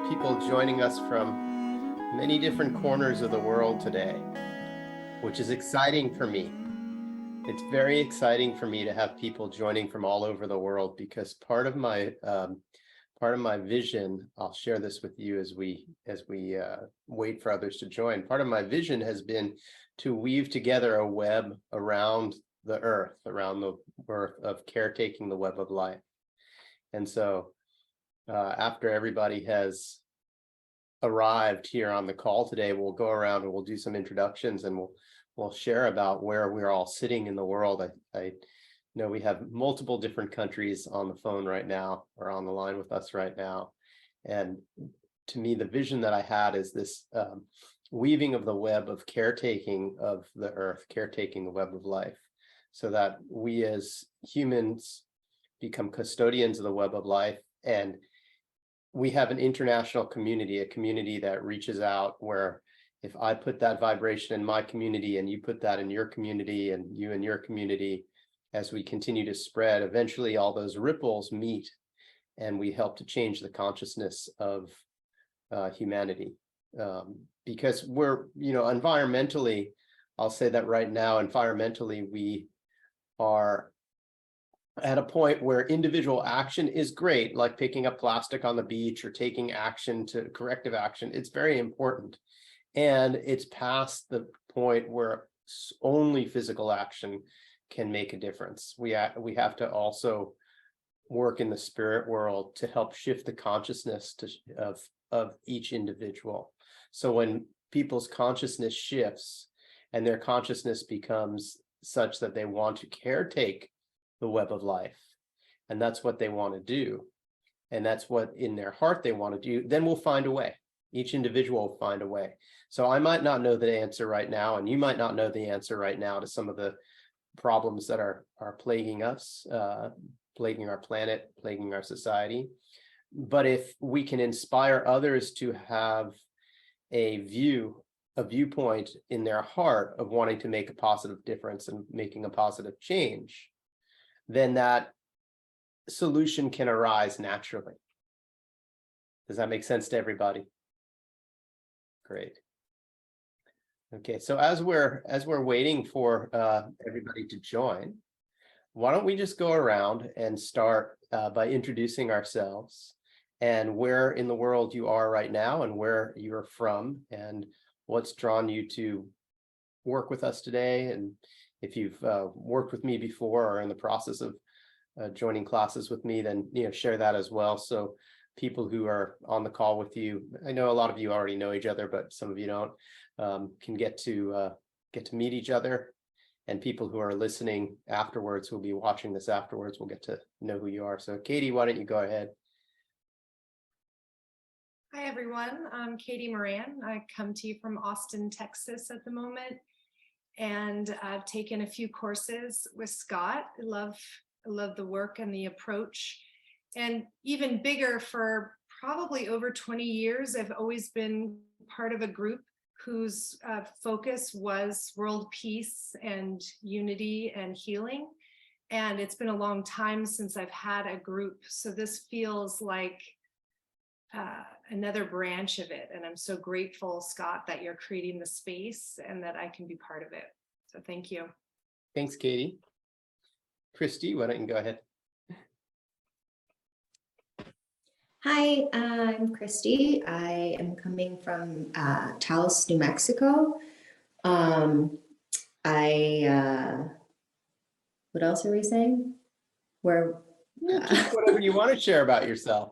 people joining us from many different corners of the world today, which is exciting for me. It's very exciting for me to have people joining from all over the world, because part of my vision, I'll share this with you as we wait for others to join. Part of my vision has been to weave together a web around the earth, around the earth, of caretaking the web of life. And so after everybody has arrived here on the call today, we'll go around and we'll do some introductions, and we'll share about where we're all sitting in the world. I know we have multiple different countries on the phone right now, or on the line with us right now. And to me, the vision that I had is this weaving of the web of caretaking of the earth, caretaking the web of life, so that we as humans become custodians of the web of life. And we have an international community, a community that reaches out, where if I put that vibration in my community and you put that in your community and you in your community, as we continue to spread, eventually all those ripples meet and we help to change the consciousness of humanity. Because we're, environmentally, I'll say that right now, environmentally, we are at a point where individual action is great, like picking up plastic on the beach or taking action to corrective action. It's very important. And it's past the point where only physical action can make a difference. We have to also work in the spirit world to help shift the consciousness of each individual. So when people's consciousness shifts and their consciousness becomes such that they want to caretake the web of life, and that's what they want to do, and that's what in their heart they want to do, then we'll find a way. Each individual will find a way. So I might not know the answer right now, and you might not know the answer right now to some of the problems that are plaguing us, plaguing our planet, plaguing our society. But if we can inspire others to have a viewpoint in their heart of wanting to make a positive difference and making a positive change, then that solution can arise naturally. Does that make sense to everybody? Great. Okay, so as we're waiting for everybody to join, why don't we just go around and start by introducing ourselves and where in the world you are right now and where you're from and what's drawn you to work with us today. And if you've worked with me before or in the process of joining classes with me, then share that as well. So people who are on the call with you, I know a lot of you already know each other, but some of you don't, can get to meet each other. And people who are listening afterwards, who'll be watching this afterwards, will get to know who you are. So Katie, why don't you go ahead? Hi, everyone. I'm Katie Moran. I come to you from Austin, Texas at the moment. And I've taken a few courses with Scott. I love the work and the approach. And even bigger, for probably over 20 years, I've always been part of a group whose focus was world peace and unity and healing. And it's been a long time since I've had a group. So this feels like another branch of it. And I'm so grateful, Scott, that you're creating the space and that I can be part of it. So thank you. Thanks, Katie. Christy, why don't you go ahead? Hi, I'm Christy. I am coming from Taos, New Mexico. What else are we saying? Just whatever you want to share about yourself.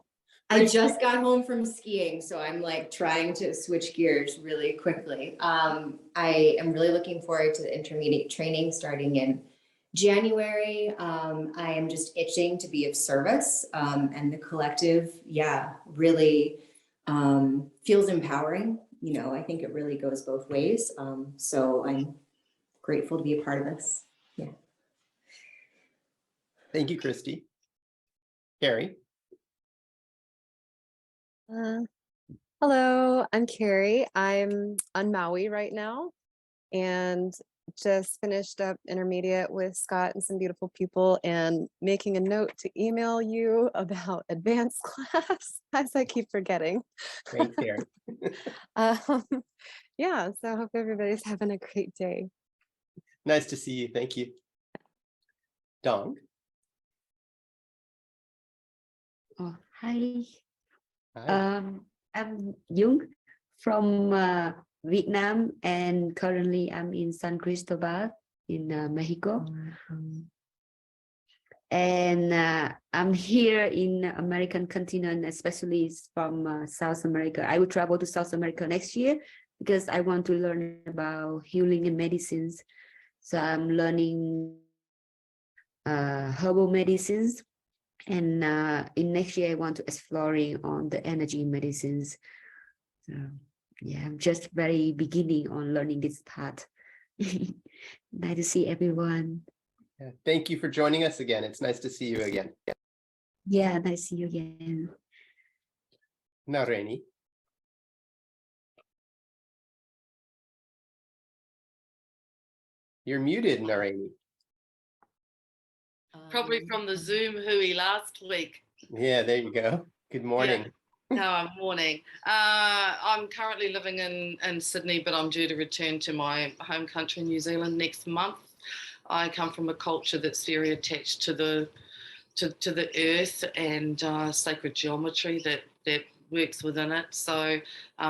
I just got home from skiing, so I'm like trying to switch gears really quickly. I am really looking forward to the intermediate training starting in January. I am just itching to be of service, and the collective, really feels empowering. I think it really goes both ways. So I'm grateful to be a part of this. Yeah. Thank you, Christy. Carrie. Hello, I'm Carrie. I'm on Maui right now. and just finished up intermediate with Scott and some beautiful people, and making a note to email you about advanced class, as I keep forgetting. Thanks, Karen. Um, yeah, so I hope everybody's having a great day. Nice to see you. Thank you. Dong. Oh, hi. Hi. I'm Dung from Vietnam, and currently I'm in San Cristobal in Mexico. And I'm here in American continent, especially from South America. I will travel to South America next year because I want to learn about healing and medicines. So I'm learning herbal medicines. And in next year, I want to exploring on the energy medicines. So yeah, I'm just very beginning on learning this part. Nice to see everyone. Yeah, thank you for joining us again. It's nice to see you again. Yeah, nice to see you again. Nareni. You're muted, Nareni. Probably from the Zoom hui last week. Yeah, there you go. Good morning. No, morning. I'm currently living in Sydney, but I'm due to return to my home country, New Zealand, next month. I come from a culture that's very attached to the earth and sacred geometry that works within it. So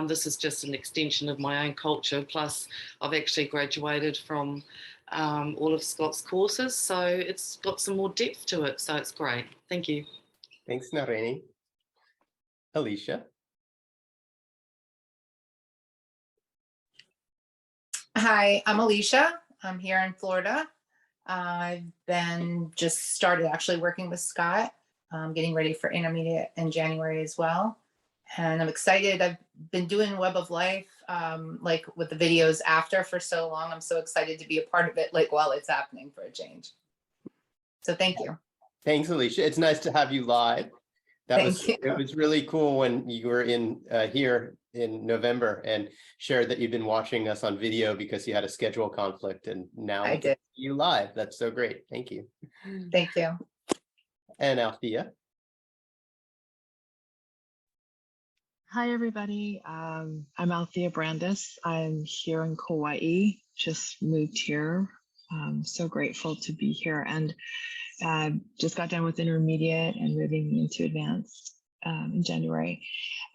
this is just an extension of my own culture. Plus, I've actually graduated from all of Scott's courses, so it's got some more depth to it. So it's great. Thank you. Thanks, Nareni. Alicia. Hi, I'm Alicia. I'm here in Florida. I've been just started actually working with Scott, getting ready for intermediate in January as well. And I'm excited. I've been doing Web of Life, like with the videos after for so long. I'm so excited to be a part of it, like while it's happening for a change. So thank you. Thanks, Alicia. It's nice to have you live. It was really cool when you were in here in November and shared that you've been watching us on video because you had a schedule conflict, and now I did. you live. That's so great. Thank you. Thank you. And Althea. Hi, everybody. I'm Althea Brandis. I'm here in Kauai, just moved here. I'm so grateful to be here, and just got done with intermediate and moving into advanced in January.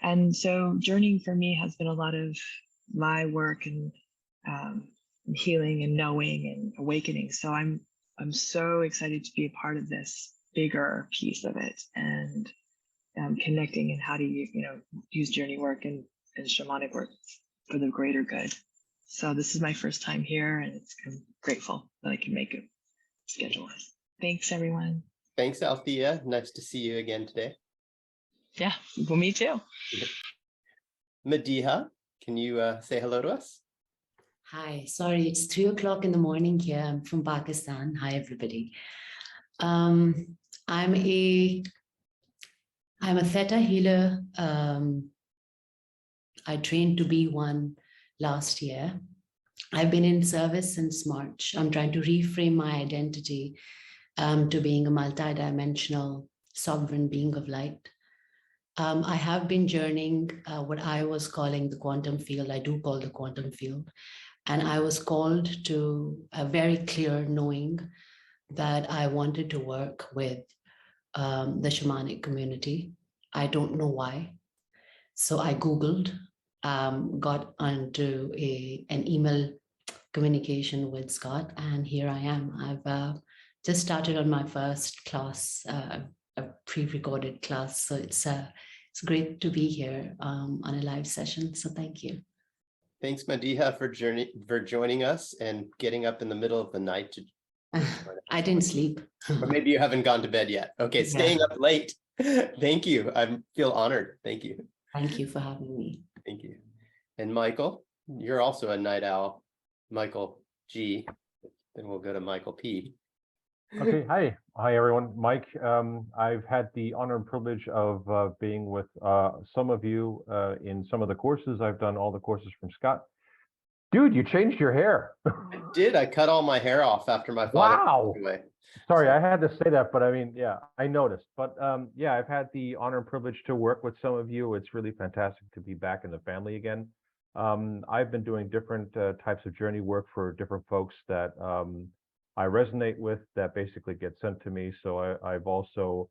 And so journeying for me has been a lot of my work and healing and knowing and awakening. So I'm so excited to be a part of this bigger piece of it, and connecting and how to use journey work and shamanic work for the greater good. So this is my first time here, and I'm grateful that I can make a schedule. Thanks, everyone. Thanks, Althea. Nice to see you again today. Yeah, well, me too. Mediha, can you say hello to us? Hi, sorry, it's 3 o'clock in the morning here. I'm from Pakistan. Hi, everybody. I'm a theta healer. I trained to be one last year. I've been in service since March. I'm trying to reframe my identity to being a multidimensional sovereign being of light. I have been journeying what I was calling the quantum field. I do call the quantum field. And I was called to a very clear knowing that I wanted to work with the shamanic community. I don't know why. So I Googled, got onto an email communication with Scott, and here I am. I've just started on my first class, a pre-recorded class. So it's great to be here on a live session. So thank you. Thanks, Mediha, for joining us and getting up in the middle of the night to. I didn't sleep. Or maybe you haven't gone to bed yet. Okay, staying up late. Thank you. I feel honored. Thank you. Thank you for having me. Thank you. And Michael, you're also a night owl. Michael G. Then we'll go to Michael P. Okay, hi everyone. Mike, I've had the honor and privilege of being with some of you in some of the courses. I've done all the courses from Scott. Dude, you changed your hair. I cut all my hair off after my father Wow. passed away. Sorry, I had to say that, but I mean, yeah, I noticed. But yeah, I've had the honor and privilege to work with some of you. It's really fantastic to be back in the family again. I've been doing different types of journey work for different folks that I resonate with, that basically get sent to me. So I've also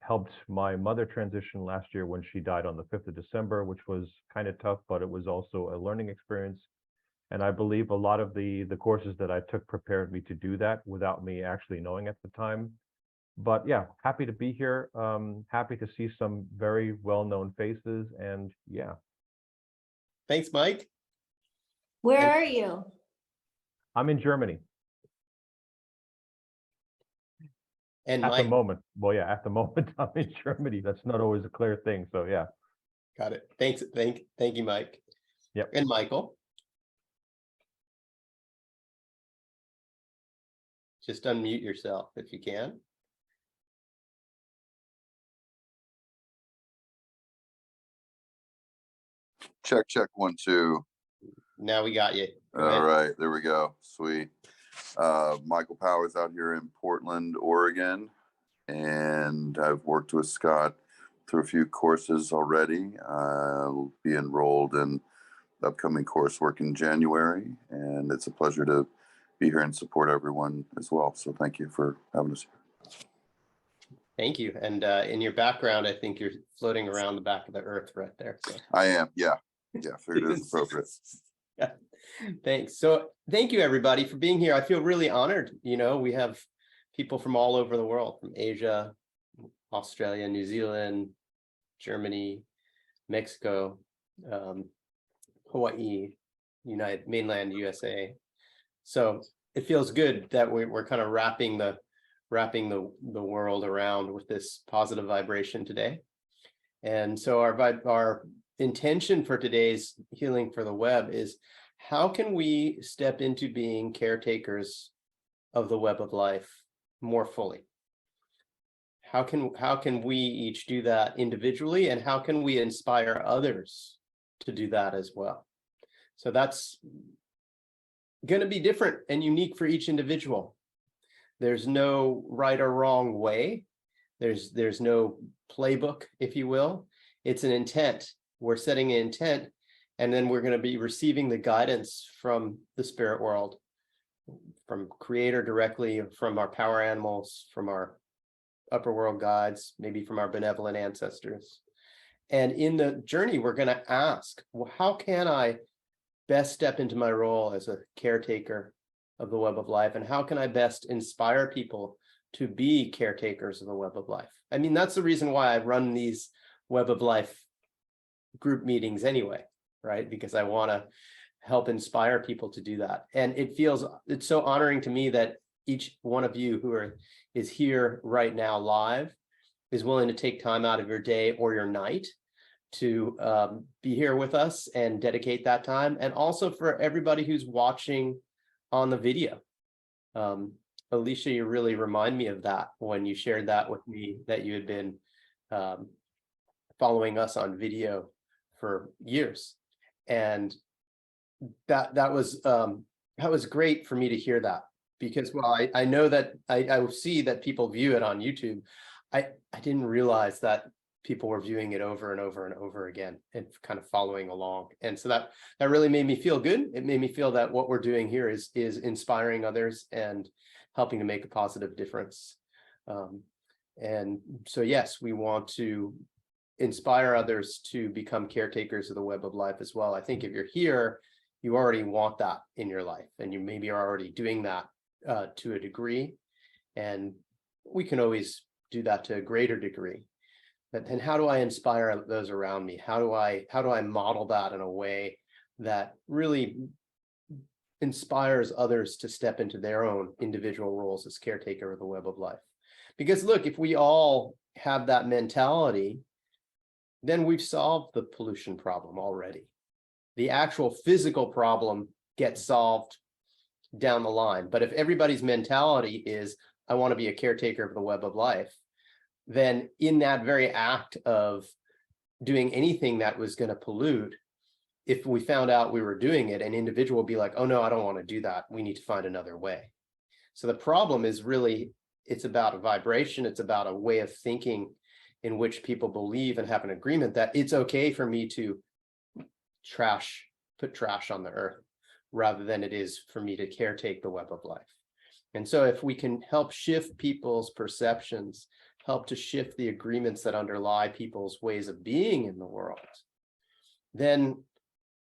helped my mother transition last year when she died on the 5th of December, which was kind of tough, but it was also a learning experience. And I believe a lot of the courses that I took prepared me to do that without me actually knowing at the time. But yeah, happy to be here. Happy to see some very well-known faces, and yeah. Thanks, Mike. Where And- are you? I'm in Germany And at the Mike, moment. Well, yeah, at the moment I'm in Germany. That's not always a clear thing. So yeah. got it. Thanks. Thank you, Mike. Yep. And Michael. Just unmute yourself if you can. Check, check, 1, 2. Now we got you. Go All ahead. right, there we go. Sweet. Michael Powers out here in Portland, Oregon, and I've worked with Scott through a few courses already. I'll be enrolled in the upcoming coursework in January, and it's a pleasure to be here and support everyone as well. So thank you for having us here. Thank you. And in your background, I think you're floating around the back of the earth right there. So. I am, yeah. Yeah, figured it was appropriate. Yeah. Thanks. So thank you, everybody, for being here. I feel really honored. You know, we have people from all over the world, from Asia, Australia, New Zealand, Germany, Mexico, Hawaii, mainland USA. So it feels good that we're kind of wrapping the world around with this positive vibration today. And so our intention for today's Healing for the Web is, how can we step into being caretakers of the web of life more fully? How can we each do that individually, and how can we inspire others to do that as well? So that's going to be different and unique for each individual. There's no right or wrong way. There's no playbook, if you will. It's an intent. We're setting an intent, and then we're going to be receiving the guidance from the spirit world, from Creator directly, from our power animals, from our upper world guides, maybe from our benevolent ancestors. And in the journey, we're going to ask, well, how can I best step into my role as a caretaker of the web of life? And how can I best inspire people to be caretakers of the web of life? I mean, that's the reason why I run these web of life group meetings anyway, right? Because I want to help inspire people to do that. And it's so honoring to me that each one of you is here right now live is willing to take time out of your day or your night to be here with us and dedicate that time. And also for everybody who's watching on the video. Alicia, you really remind me of that when you shared that with me, that you had been following us on video for years. And that was great for me to hear that, because while I know that I see that people view it on YouTube, I didn't realize that people were viewing it over and over and over again and kind of following along. And so that really made me feel good. It made me feel that what we're doing here is inspiring others and helping to make a positive difference. And so, yes, we want to inspire others to become caretakers of the web of life as well. I think if you're here, you already want that in your life, and you maybe are already doing that to a degree. And we can always do that to a greater degree. But then how do I inspire those around me? How do I model that in a way that really inspires others to step into their own individual roles as caretaker of the web of life? Because look, if we all have that mentality, then we've solved the pollution problem already. The actual physical problem gets solved down the line. But if everybody's mentality is, I want to be a caretaker of the web of life, then in that very act of doing anything that was going to pollute, if we found out we were doing it, an individual would be like, oh no, I don't want to do that. We need to find another way. So the problem is really, it's about a vibration. It's about a way of thinking in which people believe and have an agreement that it's okay for me to put trash on the earth, rather than it is for me to caretake the web of life. And so if we can help shift people's perceptions, help to shift the agreements that underlie people's ways of being in the world, then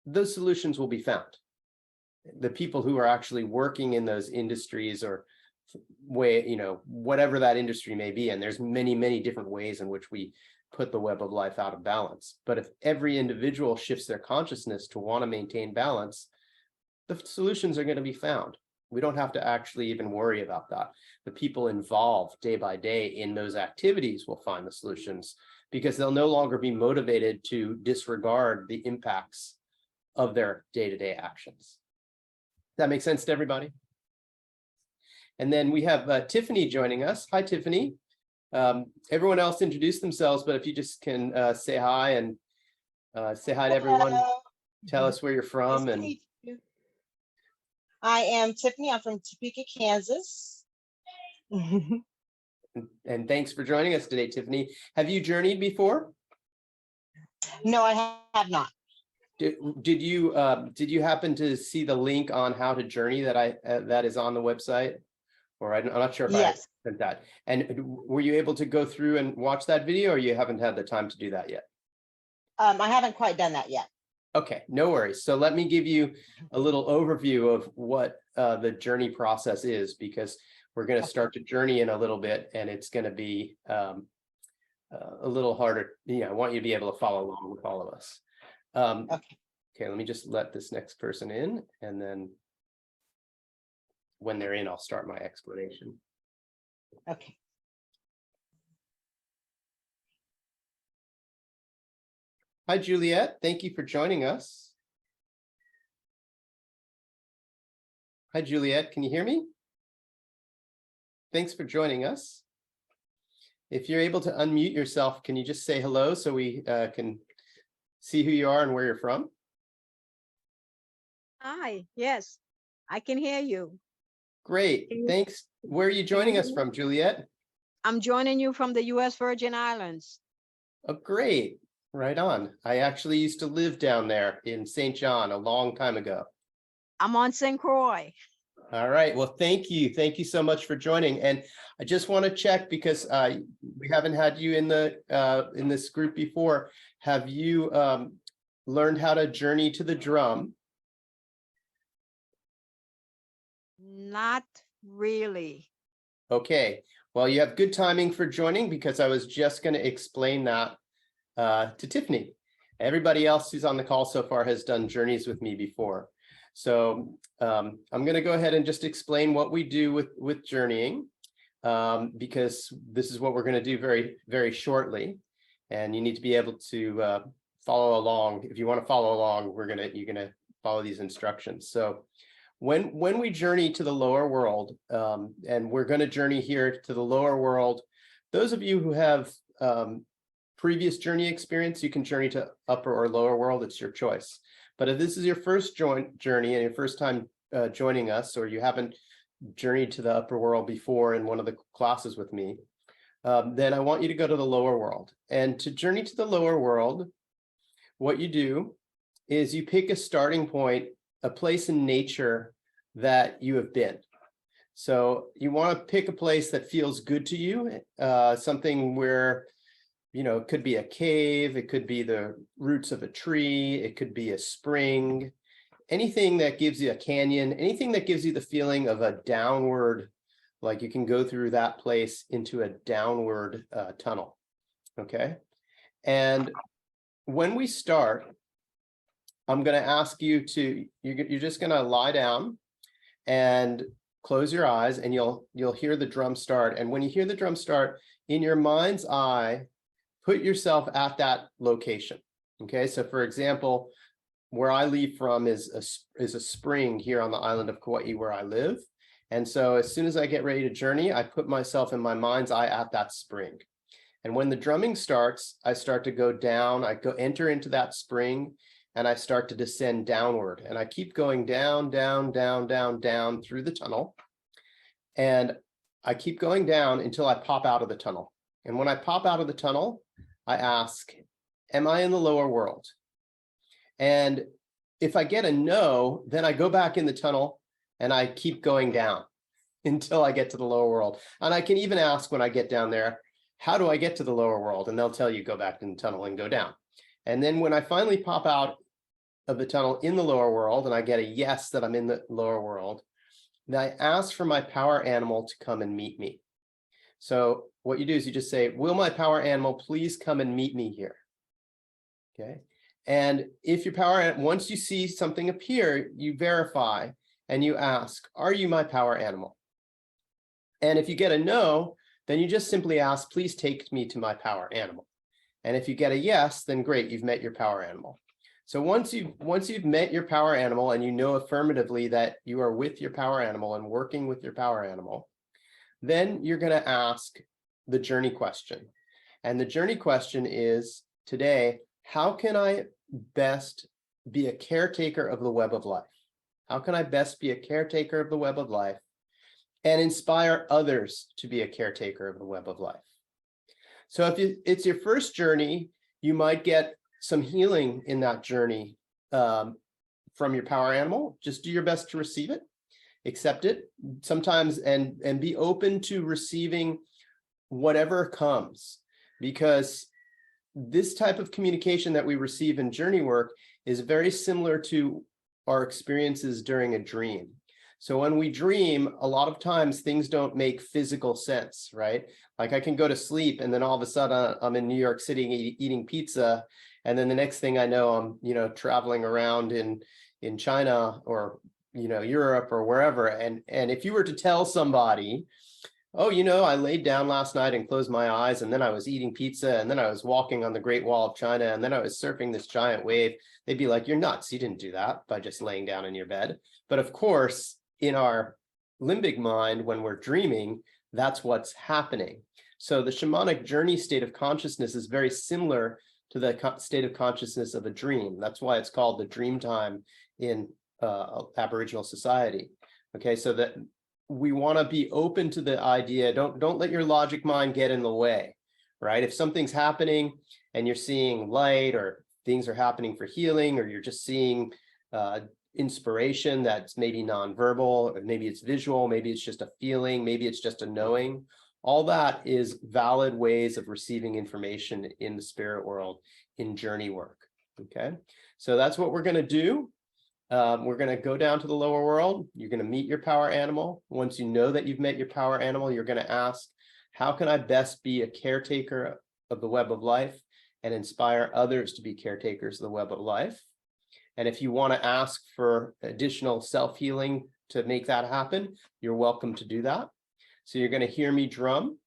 those solutions will be found. The people who are actually working in those industries or whatever that industry may be, and there's many, many different ways in which we put the web of life out of balance. But if every individual shifts their consciousness to want to maintain balance, the solutions are going to be found. We don't have to actually even worry about that. The people involved day by day in those activities will find the solutions, because they'll no longer be motivated to disregard the impacts of their day-to-day actions. That makes sense to everybody? And then we have Tiffany joining us. Hi, Tiffany. Everyone else introduced themselves, but if you just can say hi and say hi to everyone, tell us where you're from. And I am Tiffany. I'm from Topeka, Kansas. And thanks for joining us today, Tiffany. Have you journeyed before? No, I have not. Did you happen to see the link on how to journey that is on the website? Or I'm not sure if I sent that. And were you able to go through and watch that video, or you haven't had the time to do that yet? I haven't quite done that yet. Okay, no worries. So let me give you a little overview of what the journey process is, because we're going to start to journey in a little bit, and it's going to be a little harder. Yeah, I want you to be able to follow along with all of us. Okay, let me just let this next person in, and then when they're in, I'll start my explanation. Okay. Hi, Juliet. Thank you for joining us. Hi, Juliet. Can you hear me? Thanks for joining us. If you're able to unmute yourself, can you just say hello so we can see who you are and where you're from? Hi, yes, I can hear you. Great, thanks. Where are you joining us from, Juliet? I'm joining you from the U.S. Virgin Islands. Oh, great. Right on. I actually used to live down there in St. John a long time ago. I'm on St. Croix. All right. Well, thank you. Thank you so much for joining. And I just want to check, because we haven't had you in this group before. Have you learned how to journey to the drum? Not really. Okay. Well, you have good timing for joining, because I was just going to explain that to Tiffany. Everybody else who's on the call so far has done journeys with me before. So I'm going to go ahead and just explain what we do with journeying, because this is what we're going to do very, very shortly. And you need to be able to follow along. If you want to follow along, you're going to follow these instructions. So when we journey to the lower world, and we're going to journey here to the lower world, those of you who have previous journey experience, you can journey to upper or lower world. It's your choice. But if this is your first journey and your first time joining us, or you haven't journeyed to the upper world before in one of the classes with me, then I want you to go to the lower world. And to journey to the lower world, what you do is you pick a starting point, a place in nature that you have been. So you want to pick a place that feels good to you, something where, it could be a cave, it could be the roots of a tree, it could be a spring, anything that gives you a canyon, anything that gives you the feeling of a downward, like you can go through that place into a downward tunnel. Okay. And when we start, I'm going to ask you to, you're just going to lie down and close your eyes, and you'll hear the drum start. And when you hear the drum start, in your mind's eye, put yourself at that location. Okay, so for example, where I leave from is a spring here on the island of Kauai where I live. And so as soon as I get ready to journey, I put myself in my mind's eye at that spring. And when the drumming starts, I start to go down, enter into that spring, and I start to descend downward. And I keep going down, down, down, down, down through the tunnel. And I keep going down until I pop out of the tunnel. And when I pop out of the tunnel, I ask, am I in the lower world? And if I get a no, then I go back in the tunnel and I keep going down until I get to the lower world. And I can even ask when I get down there, how do I get to the lower world? And they'll tell you, go back in the tunnel and go down. And then when I finally pop out of the tunnel in the lower world and I get a yes that I'm in the lower world, then I ask for my power animal to come and meet me. So what you do is you just say, will my power animal please come and meet me here? Okay. And if your power, once you see something appear, you verify and you ask, are you my power animal? And if you get a no, then you just simply ask, please take me to my power animal. And if you get a yes, then great, you've met your power animal. So once you've met your power animal and you know affirmatively that you are with your power animal and working with your power animal, then you're going to ask the journey question. And the journey question is today, how can I best be a caretaker of the web of life? How can I best be a caretaker of the web of life and inspire others to be a caretaker of the web of life? So if it's your first journey, you might get some healing in that journey from your power animal. Just do your best to receive it, accept it sometimes, and be open to receiving whatever comes, because this type of communication that we receive in journey work is very similar to our experiences during a dream. So when we dream, a lot of times things don't make physical sense, right? Like I can go to sleep and then all of a sudden I'm in New York City eating pizza. And then the next thing I know, I'm, traveling around in China or, Europe or wherever. And if you were to tell somebody, oh, I laid down last night and closed my eyes, and then I was eating pizza, and then I was walking on the Great Wall of China, and then I was surfing this giant wave, they'd be like, you're nuts. You didn't do that by just laying down in your bed. But of course, in our limbic mind, when we're dreaming, that's what's happening. So the shamanic journey state of consciousness is very similar to the state of consciousness of a dream. That's why it's called the dream time in Aboriginal society. Okay, so that we want to be open to the idea. Don't let your logic mind get in the way, right? If something's happening and you're seeing light, or things are happening for healing, or you're just seeing inspiration that's maybe nonverbal, or maybe it's visual, maybe it's just a feeling, maybe it's just a knowing. All that is valid ways of receiving information in the spirit world in journey work. Okay, so that's what we're going to do. We're going to go down to the lower world. You're going to meet your power animal. Once you know that you've met your power animal, you're going to ask, how can I best be a caretaker of the web of life and inspire others to be caretakers of the web of life? And if you want to ask for additional self-healing to make that happen, you're welcome to do that. So you're going to hear me drum.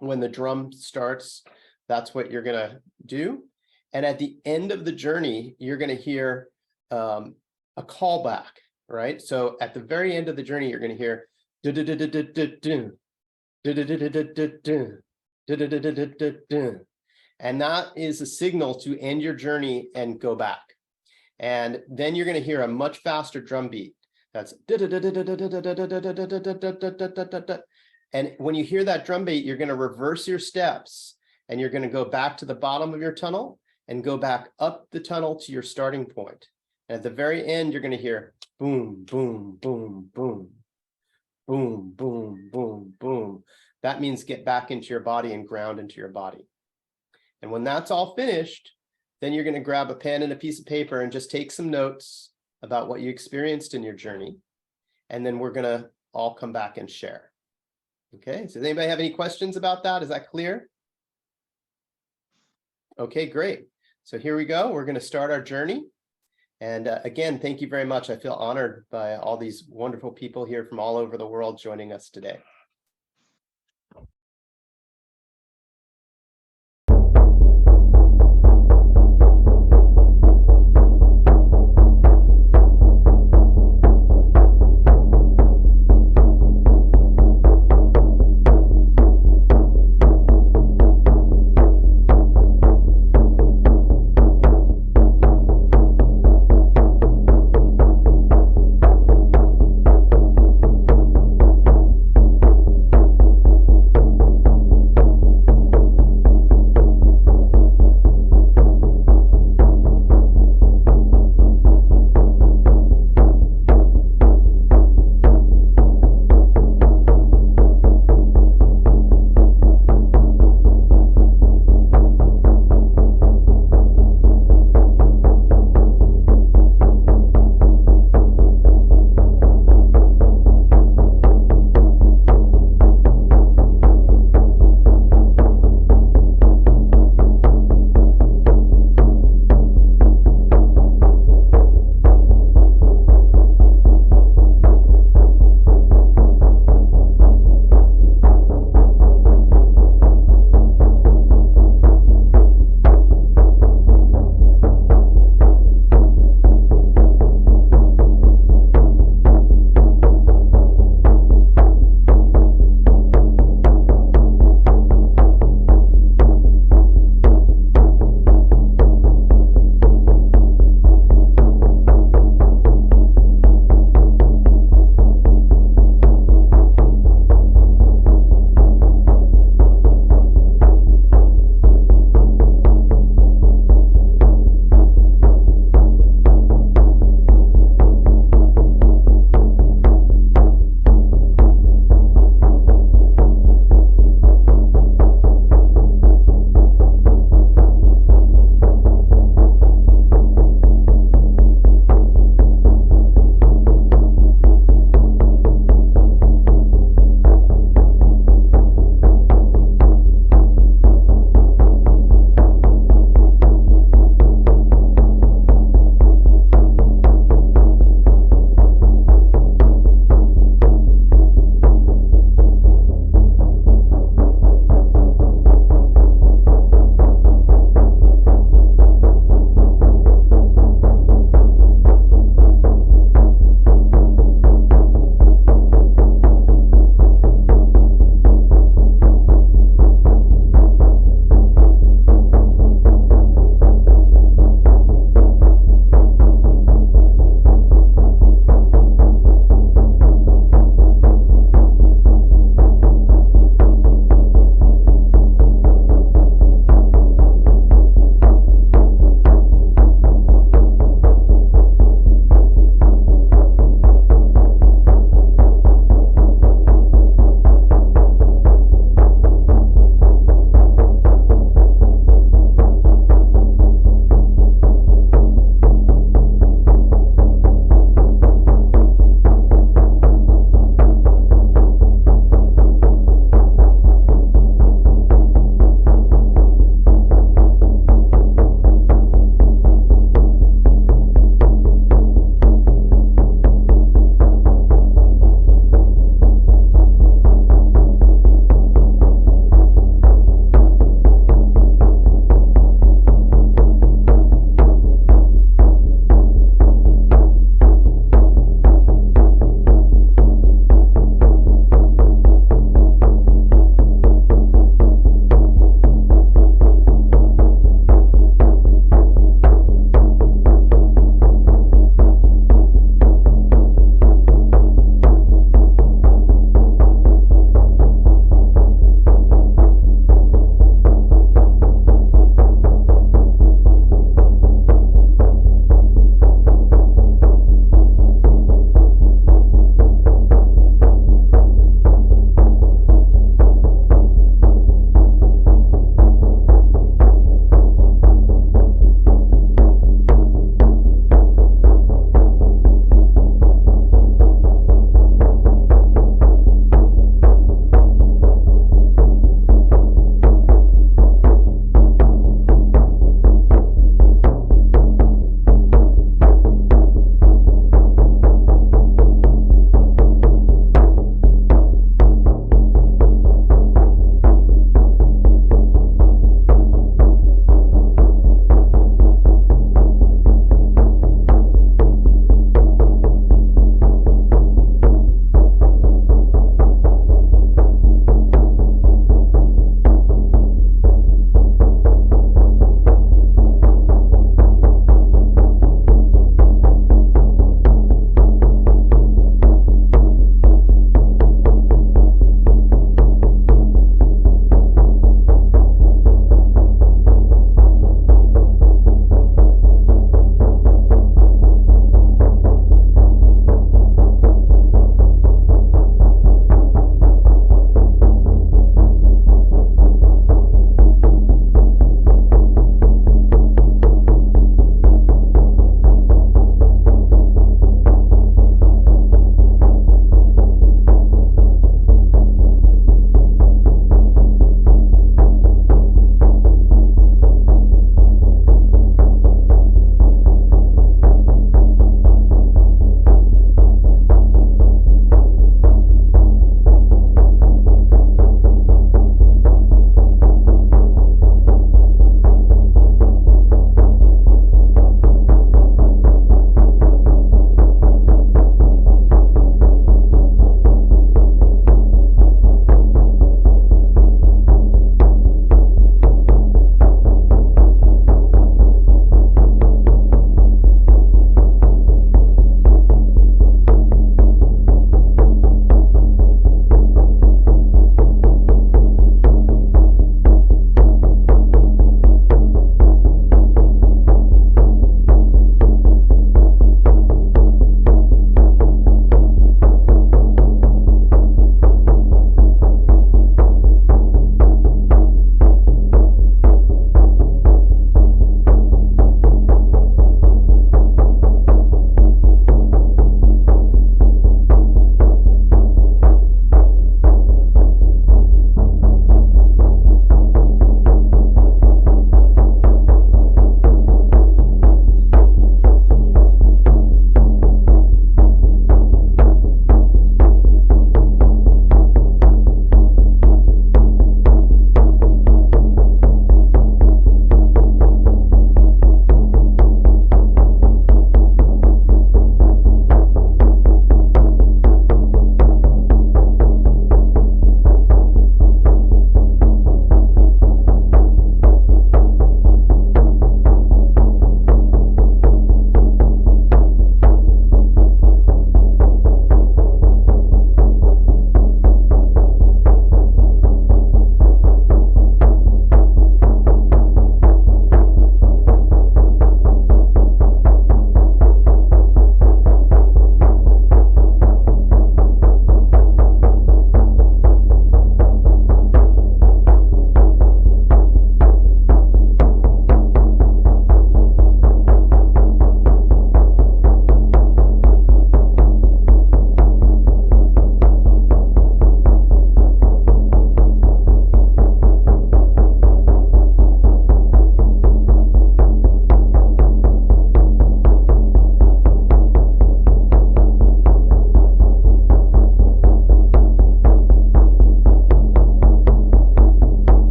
When the drum starts, that's what you're going to do. And at the end of the journey, you're going to hear a callback, right? So at the very end of the journey, you're going to hear and that is a signal to end your journey and go back. And then you're going to hear a much faster drum beat. That's and when you hear that drum beat, you're going to reverse your steps and you're going to go back to the bottom of your tunnel and go back up the tunnel to your starting point. And at the very end, you're going to hear boom, boom, boom, boom, boom, boom, boom, boom. That means get back into your body and ground into your body. And when that's all finished, then you're going to grab a pen and a piece of paper and just take some notes about what you experienced in your journey. And then we're going to all come back and share. Okay, so does anybody have any questions about that? Is that clear? Okay, great. So here we go. We're going to start our journey. And again, thank you very much. I feel honored by all these wonderful people here from all over the world joining us today.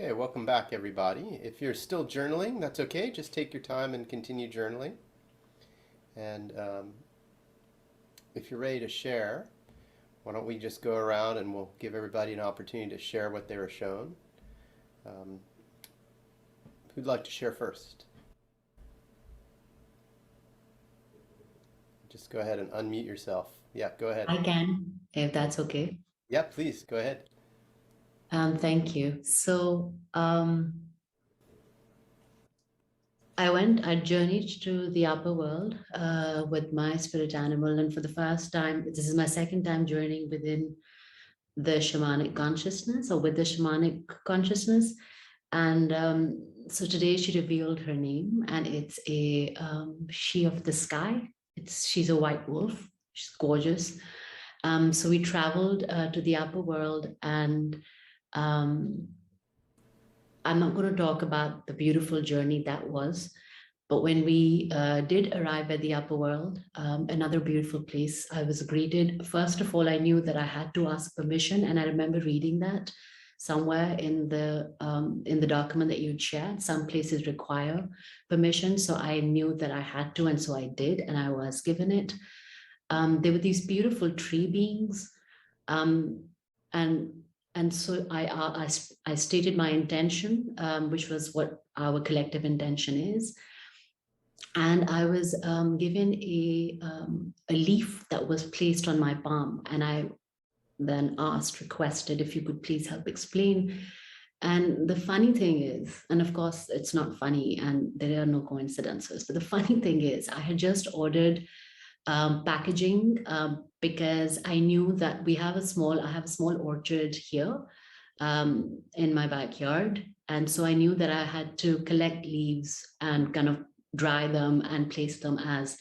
Okay, welcome back, everybody. If you're still journaling, that's okay. Just take your time and continue journaling. And if you're ready to share, why don't we just go around and we'll give everybody an opportunity to share what they were shown. Who'd like to share first? Just go ahead and unmute yourself. Yeah, go ahead. I can, if that's okay. Yeah, please, go ahead. Thank you. So I journeyed to the upper world with my spirit animal. And for the first time, this is my second time journeying within the shamanic consciousness or with the shamanic consciousness. And so today she revealed her name, and it's a she of the sky. She's a white wolf. She's gorgeous. So we traveled to the upper world, and I'm not going to talk about the beautiful journey that was, but when we did arrive at the upper world, another beautiful place, I was greeted. First of all, I knew that I had to ask permission, and I remember reading that somewhere in the document that you'd shared. Some places require permission, so I knew that I had to, and so I did, and I was given it. There were these beautiful tree beings, and so I stated my intention, which was what our collective intention is. And I was given a leaf that was placed on my palm. And I then requested if you could please help explain. And the funny thing is, and of course it's not funny and there are no coincidences, but the funny thing is I had just ordered packaging because I knew that I have a small orchard here in my backyard. And so I knew that I had to collect leaves and kind of dry them and place them as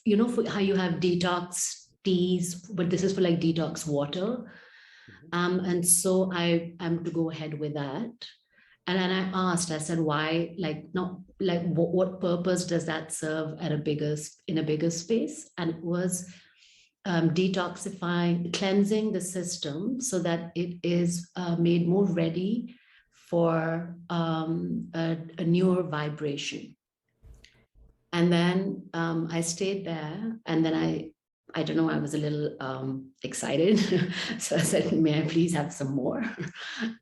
you know, for how you have detox teas, but this is for like detox water. And so I'm to go ahead with that. And then I said, why, what purpose does that serve in a bigger space? And it was detoxifying, cleansing the system so that it is made more ready for a newer vibration. And then I stayed there, and then I don't know, I was a little excited. So I said, may I please have some more?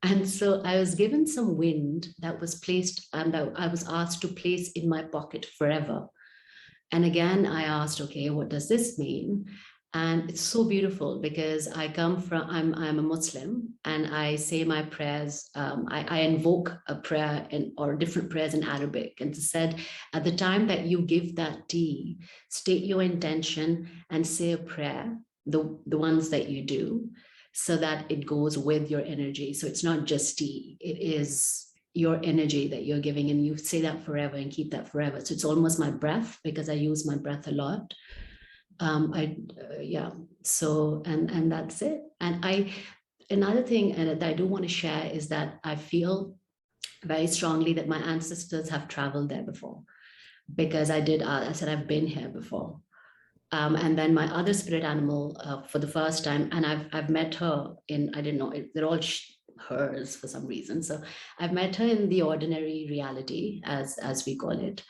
And so I was given some wind that was placed, and I was asked to place in my pocket forever. And again, I asked, okay, what does this mean? And it's so beautiful because I'm a Muslim, and I say my prayers, I invoke a prayer or different prayers in Arabic. And it said, at the time that you give that tea, state your intention and say a prayer, the ones that you do, so that it goes with your energy. So it's not just tea, it is your energy that you're giving, and you say that forever and keep that forever. So it's almost my breath, because I use my breath a lot. So that's it. And another thing that I do want to share is that I feel very strongly that my ancestors have traveled there before, because I said I've been here before. And then my other spirit animal for the first time, and I've met her in, I didn't know, they're all hers for some reason. So I've met her in the ordinary reality, as we call it.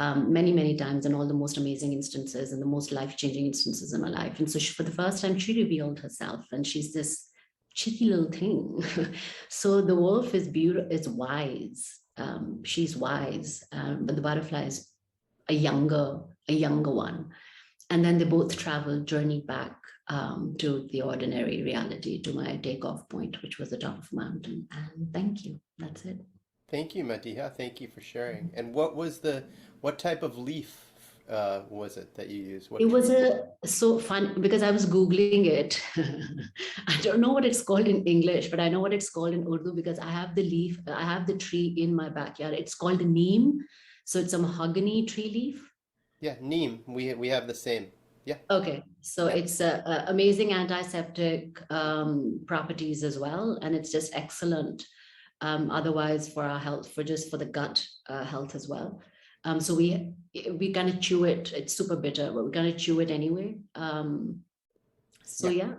Many times, in all the most amazing instances and the most life-changing instances in my life. And so for the first time, she revealed herself, and she's this cheeky little thing. So the wolf is beautiful, it's wise. She's wise, but the butterfly is a younger one. And then they both journeyed back to the ordinary reality, to my takeoff point, which was the top of a mountain. And thank you. That's it. Thank you, Madiha. Thank you for sharing. And what type of leaf was it that you used? It was so fun because I was Googling it. I don't know what it's called in English, but I know what it's called in Urdu because I have the tree in my backyard. It's called the neem. So it's a mahogany tree leaf. Yeah, neem. We have the same. Yeah. Okay. So it's amazing antiseptic properties as well. And it's just excellent. Otherwise for our health, for the gut health as well. So we kind of chew it. It's super bitter, but we're going to chew it anyway. So Yeah.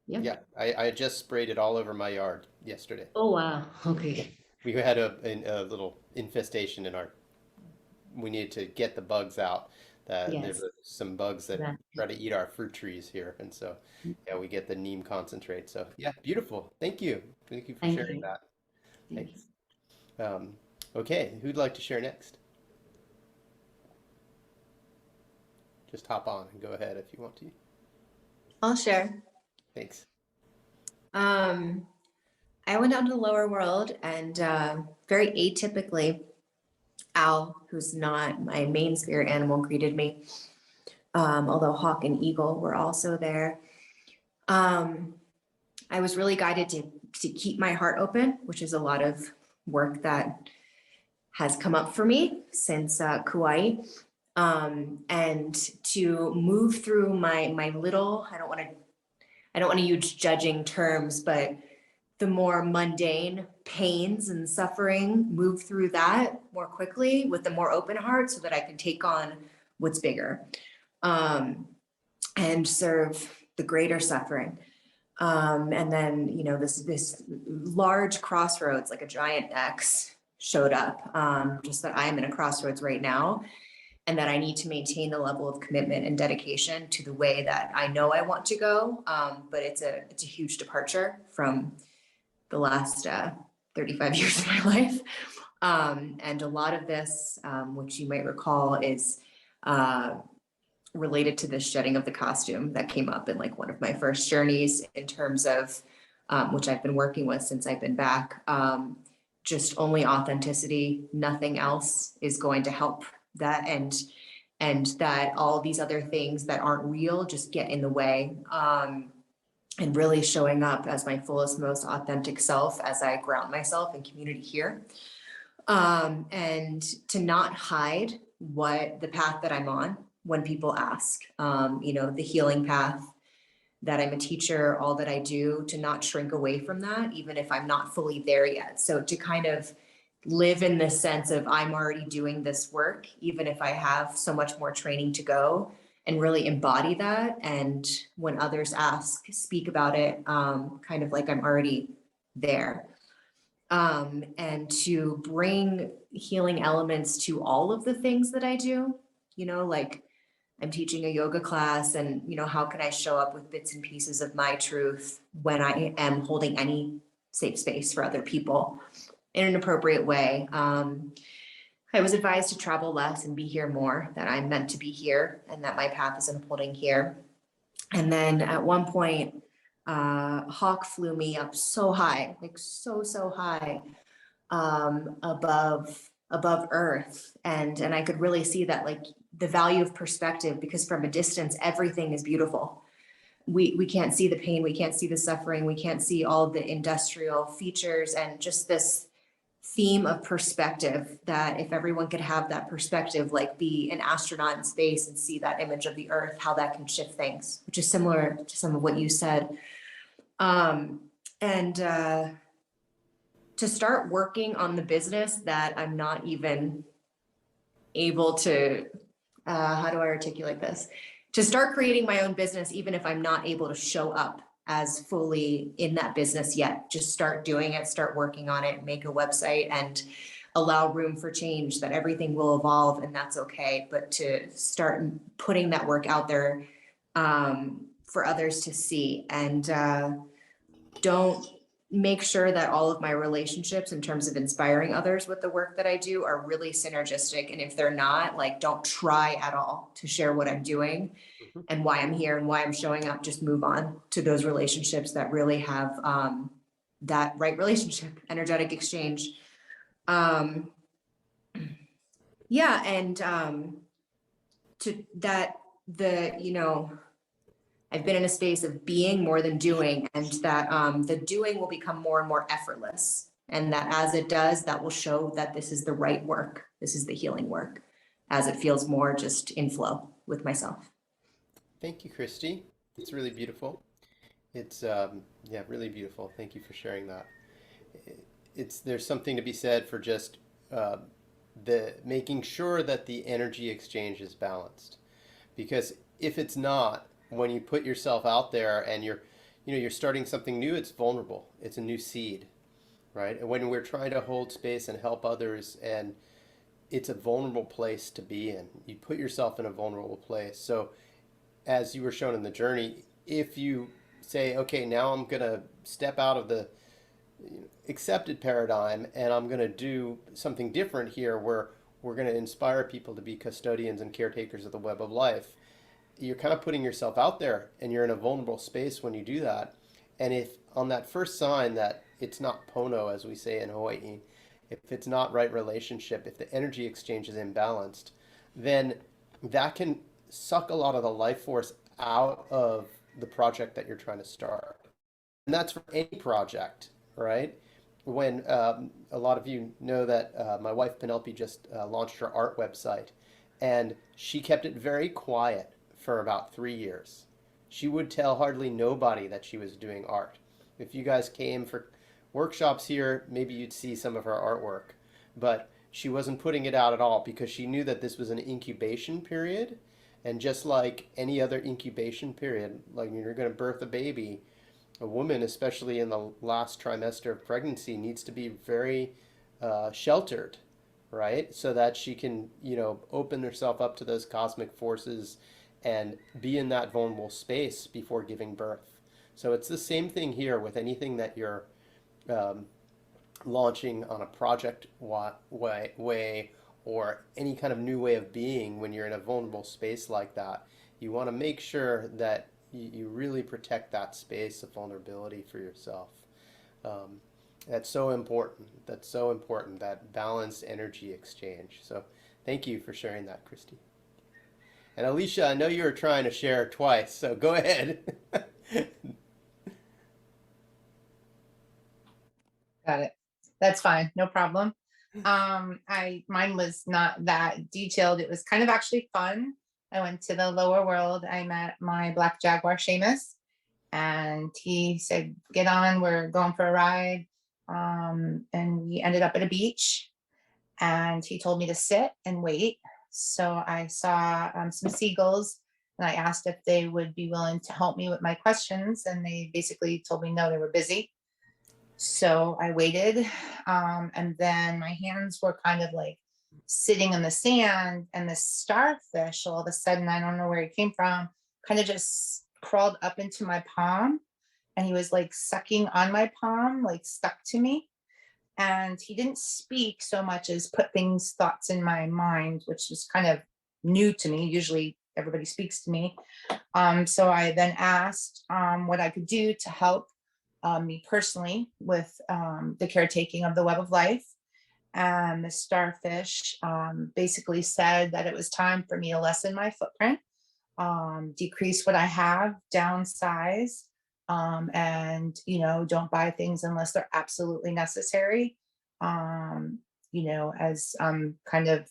yeah. Yeah, I just sprayed it all over my yard yesterday. Oh wow. Okay. We had a little infestation in our, we needed to get the bugs out. There Yes. were some bugs that That. try to eat our fruit trees here. And so, yeah, we get the neem concentrate. So yeah, beautiful. Thank you. Thank you for Thank sharing you. that. Thank you. Thanks. Okay, who'd like to share next? Just hop on and go ahead if you want to. I'll share. Thanks. I went out to the lower world and very atypically, owl, who's not my main spirit animal, greeted me. Although hawk and eagle were also there. I was really guided to keep my heart open, which is a lot of work that has come up for me since Kauai. And to move through my little, I don't want to use judging terms, but the more mundane pains and suffering, move through that more quickly with a more open heart so that I can take on what's bigger, and serve the greater suffering. And then, you know, this large crossroads, like a giant X, showed up, just that I am in a crossroads right now, and that I need to maintain the level of commitment and dedication to the way that I know I want to go. But it's a huge departure from the last 35 years of my life. And a lot of this, which you might recall, is related to the shedding of the costume that came up in like one of my first journeys in terms of, which I've been working with since I've been back. Just only authenticity, nothing else is going to help that, and that all these other things that aren't real just get in the way. And really showing up as my fullest, most authentic self as I ground myself in community here. And to not hide what the path that I'm on when people ask, you know, the healing path, that I'm a teacher, all that I do, to not shrink away from that, even if I'm not fully there yet. So to kind of live in this sense of I'm already doing this work, even if I have so much more training to go, and really embody that. And when others ask, speak about it, kind of like I'm already there. And to bring healing elements to all of the things that I do, you know, like I'm teaching a yoga class, and, you know, how can I show up with bits and pieces of my truth when I am holding any safe space for other people in an appropriate way? I was advised to travel less and be here more, that I'm meant to be here and that my path is unfolding here. And then at one point, hawk flew me up so high, like so high, above earth. And I could really see that, like, the value of perspective, because from a distance, everything is beautiful. We can't see the pain, we can't see the suffering, we can't see all the industrial features, and just this theme of perspective, that if everyone could have that perspective, like be an astronaut in space and see that image of the earth, how that can shift things, which is similar to some of what you said. And to start working on the business that I'm not even able to, how do I articulate this? To start creating my own business, even if I'm not able to show up as fully in that business yet. Just start doing it, start working on it, make a website, and allow room for change, that everything will evolve and that's okay. But to start putting that work out there for others to see, and don't make sure that all of my relationships in terms of inspiring others with the work that I do are really synergistic. And if they're not, like, don't try at all to share what I'm doing and why I'm here and why I'm showing up. Just move on to those relationships that really have that right relationship, energetic exchange. Yeah, and to that, you know, I've been in a space of being more than doing, and that the doing will become more and more effortless. And that as it does, that will show that this is the right work. This is the healing work, as it feels more just in flow with myself. Thank you, Christy. It's really beautiful. It's yeah, really beautiful. Thank you for sharing that. There's something to be said for just the making sure that the energy exchange is balanced, because if it's not, when you put yourself out there and you're starting something new, it's vulnerable. It's a new seed, right? And when we're trying to hold space and help others, and it's a vulnerable place to be in. You put yourself in a vulnerable place. So as you were shown in the journey, if you say, okay, now I'm going to step out of the accepted paradigm and I'm going to do something different here, where we're going to inspire people to be custodians and caretakers of the web of life, you're kind of putting yourself out there, and you're in a vulnerable space when you do that. And if on that first sign that it's not pono, as we say in Hawaii, if it's not right relationship, if the energy exchange is imbalanced, then that can suck a lot of the life force out of the project that you're trying to start. And that's for any project, right? When a lot of you know that my wife Penelope just launched her art website, and she kept it very quiet for about 3 years. She would tell hardly nobody that she was doing art. If you guys came for workshops here, maybe you'd see some of her artwork, but she wasn't putting it out at all, because she knew that this was an incubation period. And just like any other incubation period, like when you're going to birth a baby, a woman, especially in the last trimester of pregnancy, needs to be very sheltered, right? So that she can, open herself up to those cosmic forces and be in that vulnerable space before giving birth. So it's the same thing here with anything that you're launching on a project way, or any kind of new way of being. When you're in a vulnerable space like that, you want to make sure that you really protect that space of vulnerability for yourself. That's so important. That's so important, that balanced energy exchange. So thank you for sharing that, Christy. And Alicia, I know you were trying to share twice, so go ahead. Got it. That's fine. No problem. Mine was not that detailed. It was kind of actually fun. I went to the lower world. I met my black jaguar Seamus, and he said, get on, we're going for a ride. And we ended up at a beach, and he told me to sit and wait. So I saw some seagulls, and I asked if they would be willing to help me with my questions. And they basically told me no, they were busy. So I waited, and then my hands were kind of like sitting in the sand, and the starfish, all of a sudden, I don't know where he came from, kind of just crawled up into my palm, and he was like sucking on my palm, like stuck to me. And he didn't speak so much as put thoughts in my mind, which was kind of new to me. Usually everybody speaks to me. So I then asked what I could do to help me personally with the caretaking of the web of life. And the starfish basically said that it was time for me to lessen my footprint, decrease what I have, downsize, and don't buy things unless they're absolutely necessary. As I'm kind of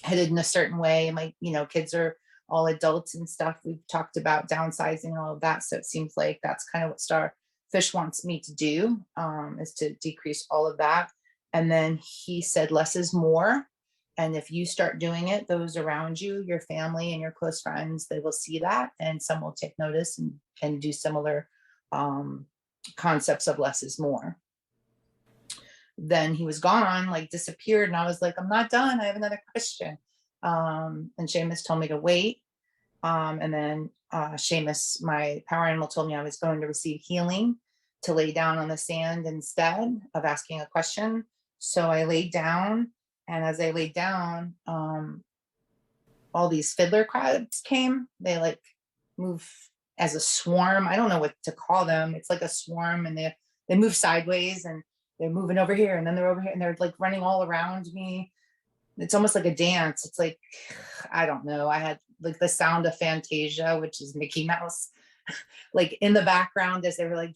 headed in a certain way, and kids are all adults and stuff. We've talked about downsizing and all of that, so it seems like that's kind of what starfish wants me to do, is to decrease all of that. And then he said less is more. And if you start doing it, those around you, your family and your close friends, they will see that, and some will take notice and do similar concepts of less is more. Then he was gone, like disappeared. And I was like, I'm not done. I have another question. And Seamus told me to wait. And then Seamus, my power animal, told me I was going to receive healing, to lay down on the sand instead of asking a question. So I laid down, and as I laid down, all these fiddler crabs came. They like move as a swarm. I don't know what to call them. It's like a swarm, and they move sideways, and they're moving over here, and then they're over here, and they're like running all around me. It's almost like a dance. It's like, I don't know. I had like the sound of Fantasia, which is Mickey Mouse, like in the background as they were like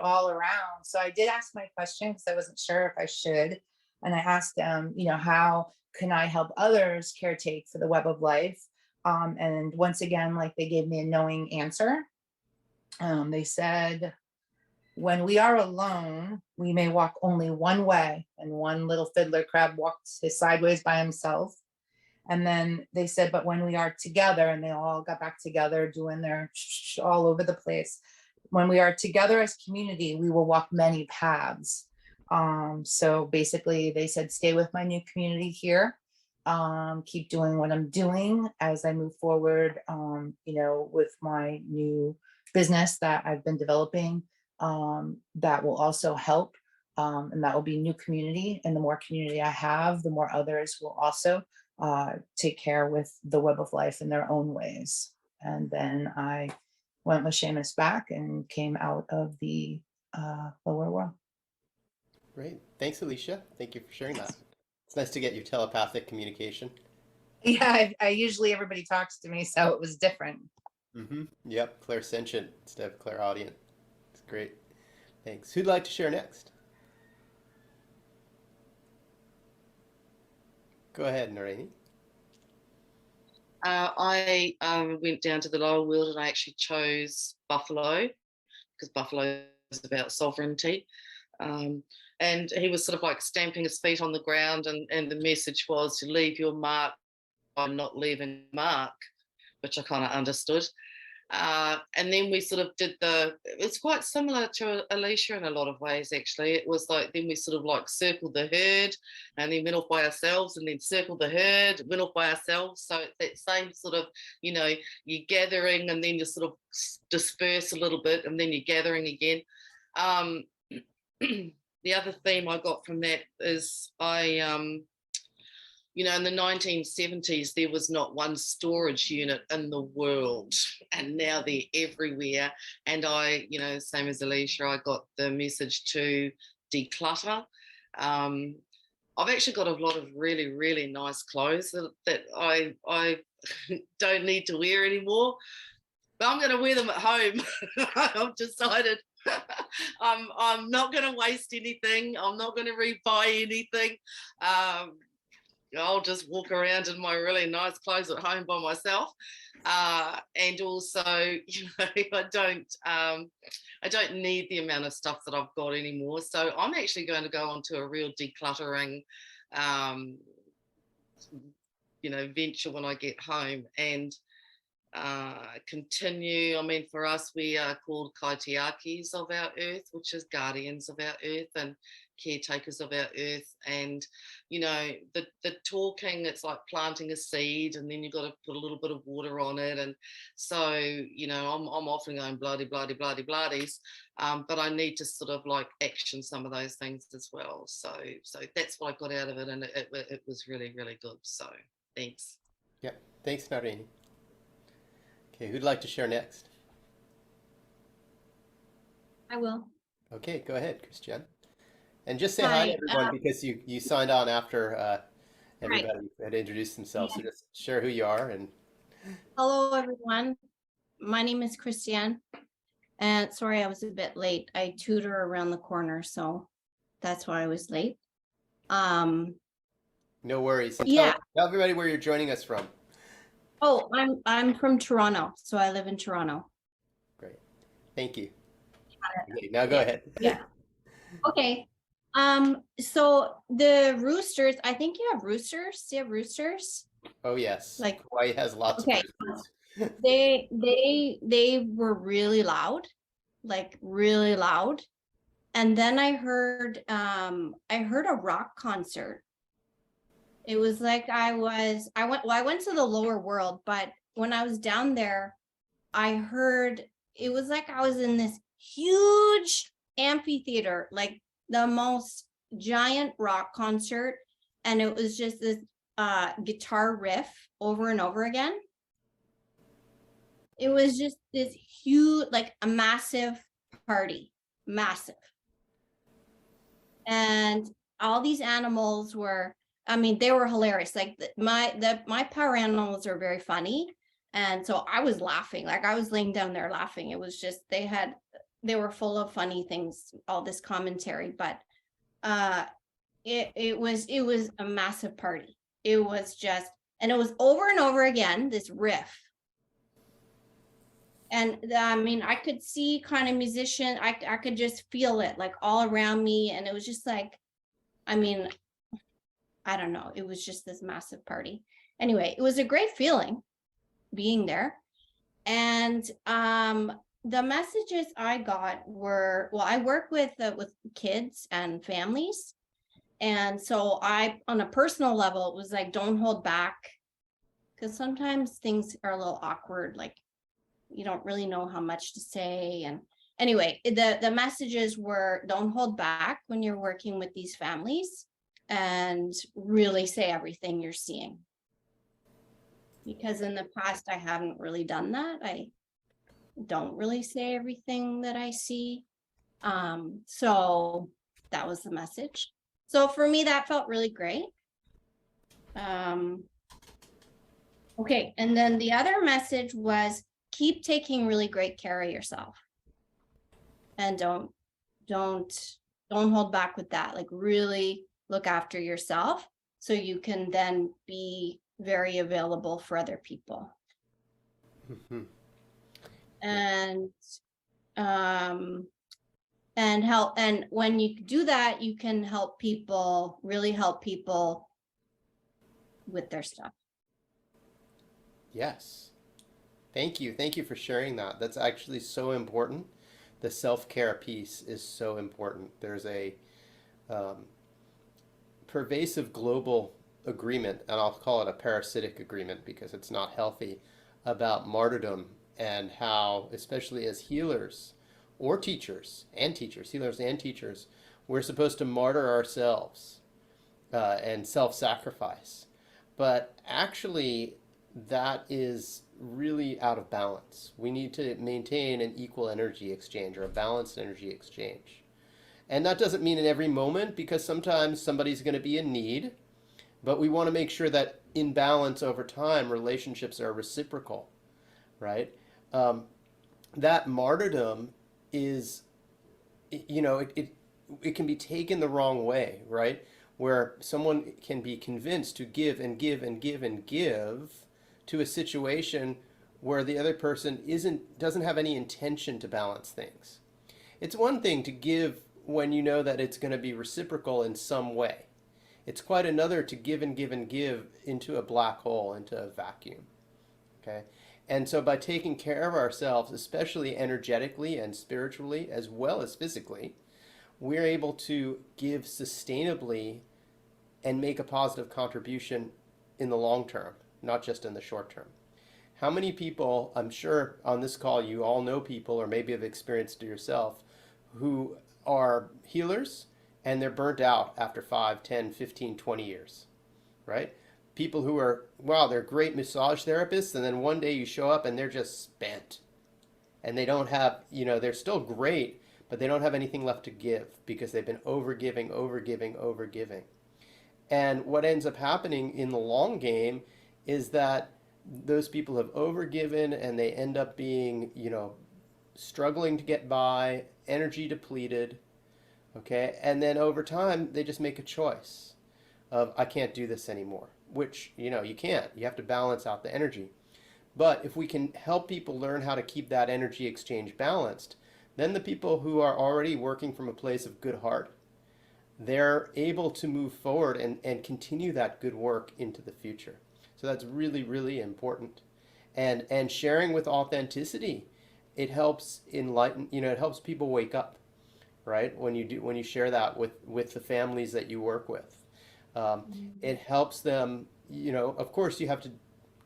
all around. So I did ask my question because I wasn't sure if I should. And I asked them, how can I help others caretake for the web of life? And once again, like they gave me a knowing answer. They said, when we are alone, we may walk only one way. And one little fiddler crab walked sideways by himself. And then they said, but when we are together, and they all got back together doing their all over the place. When we are together as community, we will walk many paths. So basically they said, stay with my new community here. Keep doing what I'm doing as I move forward, you know, with my new business that I've been developing, that will also help. And that will be new community. And the more community I have, the more others will also take care with the web of life in their own ways. And then I went with Seamus back and came out of the lower world. Great. Thanks, Alicia. Thank you for sharing that. It's nice to get your telepathic communication. Yeah, I usually everybody talks to me, so it was different. Yep, clairsentient instead of clairaudient. It's great. Thanks. Who'd like to share next? Go ahead, Nareni. I went down to the lower world and I actually chose Buffalo because Buffalo is about sovereignty. And he was sort of like stamping his feet on the ground, and the message was to leave your mark by not leaving mark, which I kind of understood. And then we sort of did it's quite similar to Alicia in a lot of ways, actually. It was like, then we sort of like circled the herd and then went off by ourselves, and then circled the herd, went off by ourselves. So it's that same sort of, you know, you're gathering and then you sort of disperse a little bit and then you're gathering again. The other theme I got from that is you know, in the 1970s, there was not one storage unit in the world, and now they're everywhere. And I, you know, same as Alicia, I got the message to declutter. I've actually got a lot of really, really nice clothes that I don't need to wear anymore, but I'm going to wear them at home. I've decided I'm not going to waste anything. I'm not going to rebuy anything. I'll just walk around in my really nice clothes at home by myself. And also, you know, I don't need the amount of stuff that I've got anymore. So I'm actually going to go on to a real decluttering, you know, venture when I get home, and continue. I mean, for us, we are called Caretakers of our earth, which is guardians of our earth and caretakers of our earth. And you know, the talking, it's like planting a seed, and then you've got to put a little bit of water on it. And so, you know, I'm often going bloody bloodies, but I need to sort of like action some of those things as well. So that's what I got out of it, and it was really, really good. So thanks. Yeah, thanks, Nareni. Okay, who'd like to share next? I will. Okay, go ahead, Christiane. And just say hi to everyone, because you signed on after everybody had introduced themselves. So just share who you are. And hello, everyone. My name is Christiane. And sorry, I was a bit late. I tutor around the corner, so that's why I was late. No worries. And yeah. Tell everybody where you're joining us from. Oh, I'm from Toronto, so I live in Toronto. Great. Thank you. Okay, now go ahead. Yeah. Okay. So the roosters, I think you have roosters. Do you have roosters? Oh yes. Like Hawaii has lots of roosters. they were really loud, like really loud. And then I heard a rock concert. It was like I went to the lower world, but when I was down there, I heard, it was like I was in this huge amphitheater, like the most giant rock concert. And it was just this guitar riff over and over again. It was just this huge, like a massive party, massive. And all these animals were, I mean, they were hilarious. Like my power animals are very funny. And so I was laughing, like I was laying down there laughing. It was just, they were full of funny things, all this commentary, but it was a massive party. It was just, and it was over and over again, this riff. And I mean, I could see kind of musician, I could just feel it like all around me. And it was just like, I mean, I don't know. It was just this massive party. Anyway, it was a great feeling being there. And the messages I got were, well, I work with kids and families. And so on a personal level, it was like, don't hold back. Because sometimes things are a little awkward, like you don't really know how much to say. And anyway, the messages were, don't hold back when you're working with these families, and really say everything you're seeing. Because in the past, I haven't really done that. I don't really say everything that I see. So that was the message. So for me, that felt really great. Okay, and then the other message was, keep taking really great care of yourself. And don't hold back with that. Like, really look after yourself so you can then be very available for other people. And help, and when you do that, you can help people, really help people with their stuff. Yes. Thank you. Thank you for sharing that. That's actually so important. The self-care piece is so important. There's a pervasive global agreement, and I'll call it a parasitic agreement because it's not healthy, about martyrdom, and how, especially as healers or teachers, healers and teachers, we're supposed to martyr ourselves and self-sacrifice. But actually, that is really out of balance. We need to maintain an equal energy exchange, or a balanced energy exchange. And that doesn't mean in every moment, because sometimes somebody's going to be in need, but we want to make sure that in balance over time, relationships are reciprocal, right? That martyrdom is, it can be taken the wrong way, right? Where someone can be convinced to give and give and give and give to a situation where the other person doesn't have any intention to balance things. It's one thing to give when you know that it's going to be reciprocal in some way. It's quite another to give and give and give into a black hole, into a vacuum. Okay? And so by taking care of ourselves, especially energetically and spiritually, as well as physically, we're able to give sustainably and make a positive contribution in the long term, not just in the short term. How many people, I'm sure on this call, you all know people, or maybe have experienced it yourself, who are healers and they're burnt out after 5, 10, 15, 20 years, right? People who are, wow, they're great massage therapists, and then one day you show up and they're just spent. And they don't have, they're still great, but they don't have anything left to give because they've been overgiving. And what ends up happening in the long game is that those people have overgiven, and they end up being, struggling to get by, energy depleted, okay? And then over time, they just make a choice of, I can't do this anymore, which, you can't. You have to balance out the energy. But if we can help people learn how to keep that energy exchange balanced, then the people who are already working from a place of good heart, they're able to move forward and continue that good work into the future. So that's really, really important. And sharing with authenticity, it helps enlighten, it helps people wake up, right? When you share that with the families that you work with. It helps them, of course you have to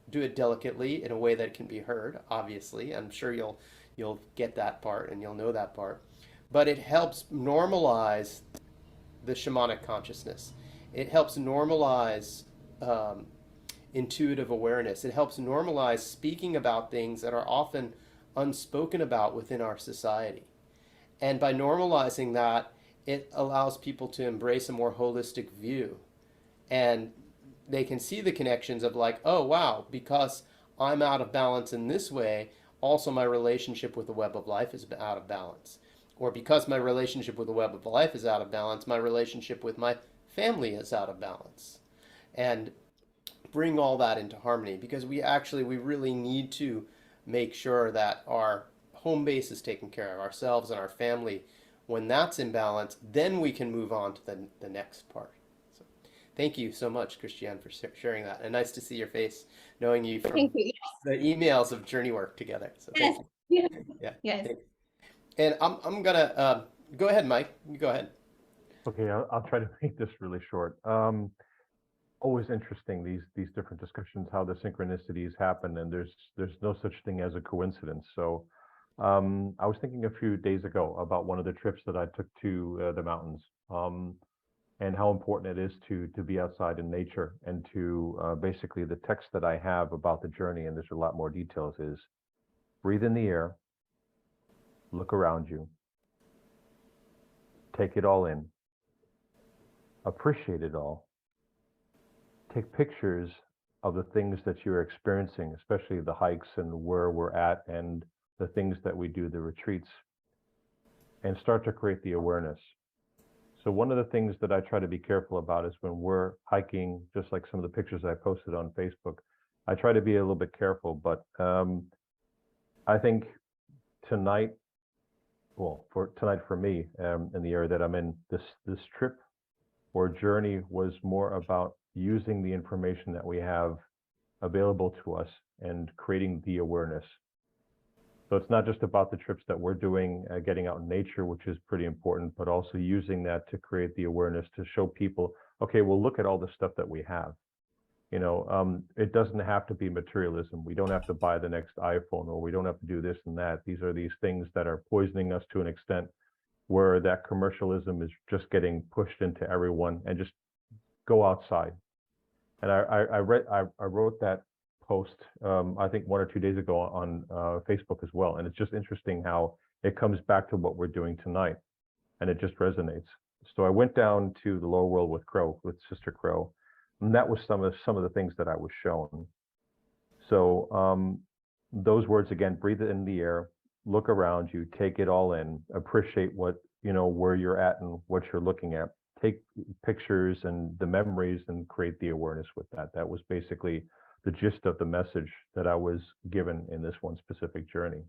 do it delicately in a way that can be heard, obviously. I'm sure you'll get that part and you'll know that part. But it helps normalize the shamanic consciousness. It helps normalize intuitive awareness. It helps normalize speaking about things that are often unspoken about within our society. And by normalizing that, it allows people to embrace a more holistic view. And they can see the connections of like, oh, wow, because I'm out of balance in this way, also my relationship with the web of life is out of balance. Or because my relationship with the web of life is out of balance, my relationship with my family is out of balance. And bring all that into harmony, because we really need to make sure that our home base is taken care of, ourselves and our family. When that's in balance, then we can move on to the next part. So Thank you so much, Christiane, for sharing that. And nice to see your face, knowing you from Thank you. the emails of Journey Work together. So Yes. thank you. Yes. Yeah. Yes. thanks. And I'm gonna go ahead, Mike. You go ahead. Okay, I'll try to make this really short. Always interesting, these different discussions, how the synchronicities happen, and there's no such thing as a coincidence. So I was thinking a few days ago about one of the trips that I took to the mountains, and how important it is to be outside in nature, and to basically, the text that I have about the journey, and there's a lot more details, is breathe in the air, look around you, take it all in, appreciate it all, take pictures of the things that you're experiencing, especially the hikes and where we're at and the things that we do, the retreats, and start to create the awareness. So one of the things that I try to be careful about is when we're hiking, just like some of the pictures I posted on Facebook, I try to be a little bit careful, but I think tonight, well, for tonight for me, in the area that I'm in, this trip or journey was more about using the information that we have available to us and creating the awareness. So it's not just about the trips that we're doing, getting out in nature, which is pretty important, but also using that to create the awareness, to show people, okay, well, look at all the stuff that we have. You know, it doesn't have to be materialism. We don't have to buy the next iPhone, or we don't have to do this and that. These are these things that are poisoning us to an extent where that commercialism is just getting pushed into everyone, and just go outside. And I wrote that post, I think 1 or 2 days ago on Facebook as well. And it's just interesting how it comes back to what we're doing tonight, and it just resonates. So I went down to the lower world with Sister Crow, and that was some of the things that I was shown. So those words again: breathe it in the air, look around you, take it all in, appreciate what, you know, where you're at and what you're looking at. Take pictures and the memories and create the awareness with that. That was basically the gist of the message that I was given in this one specific journey.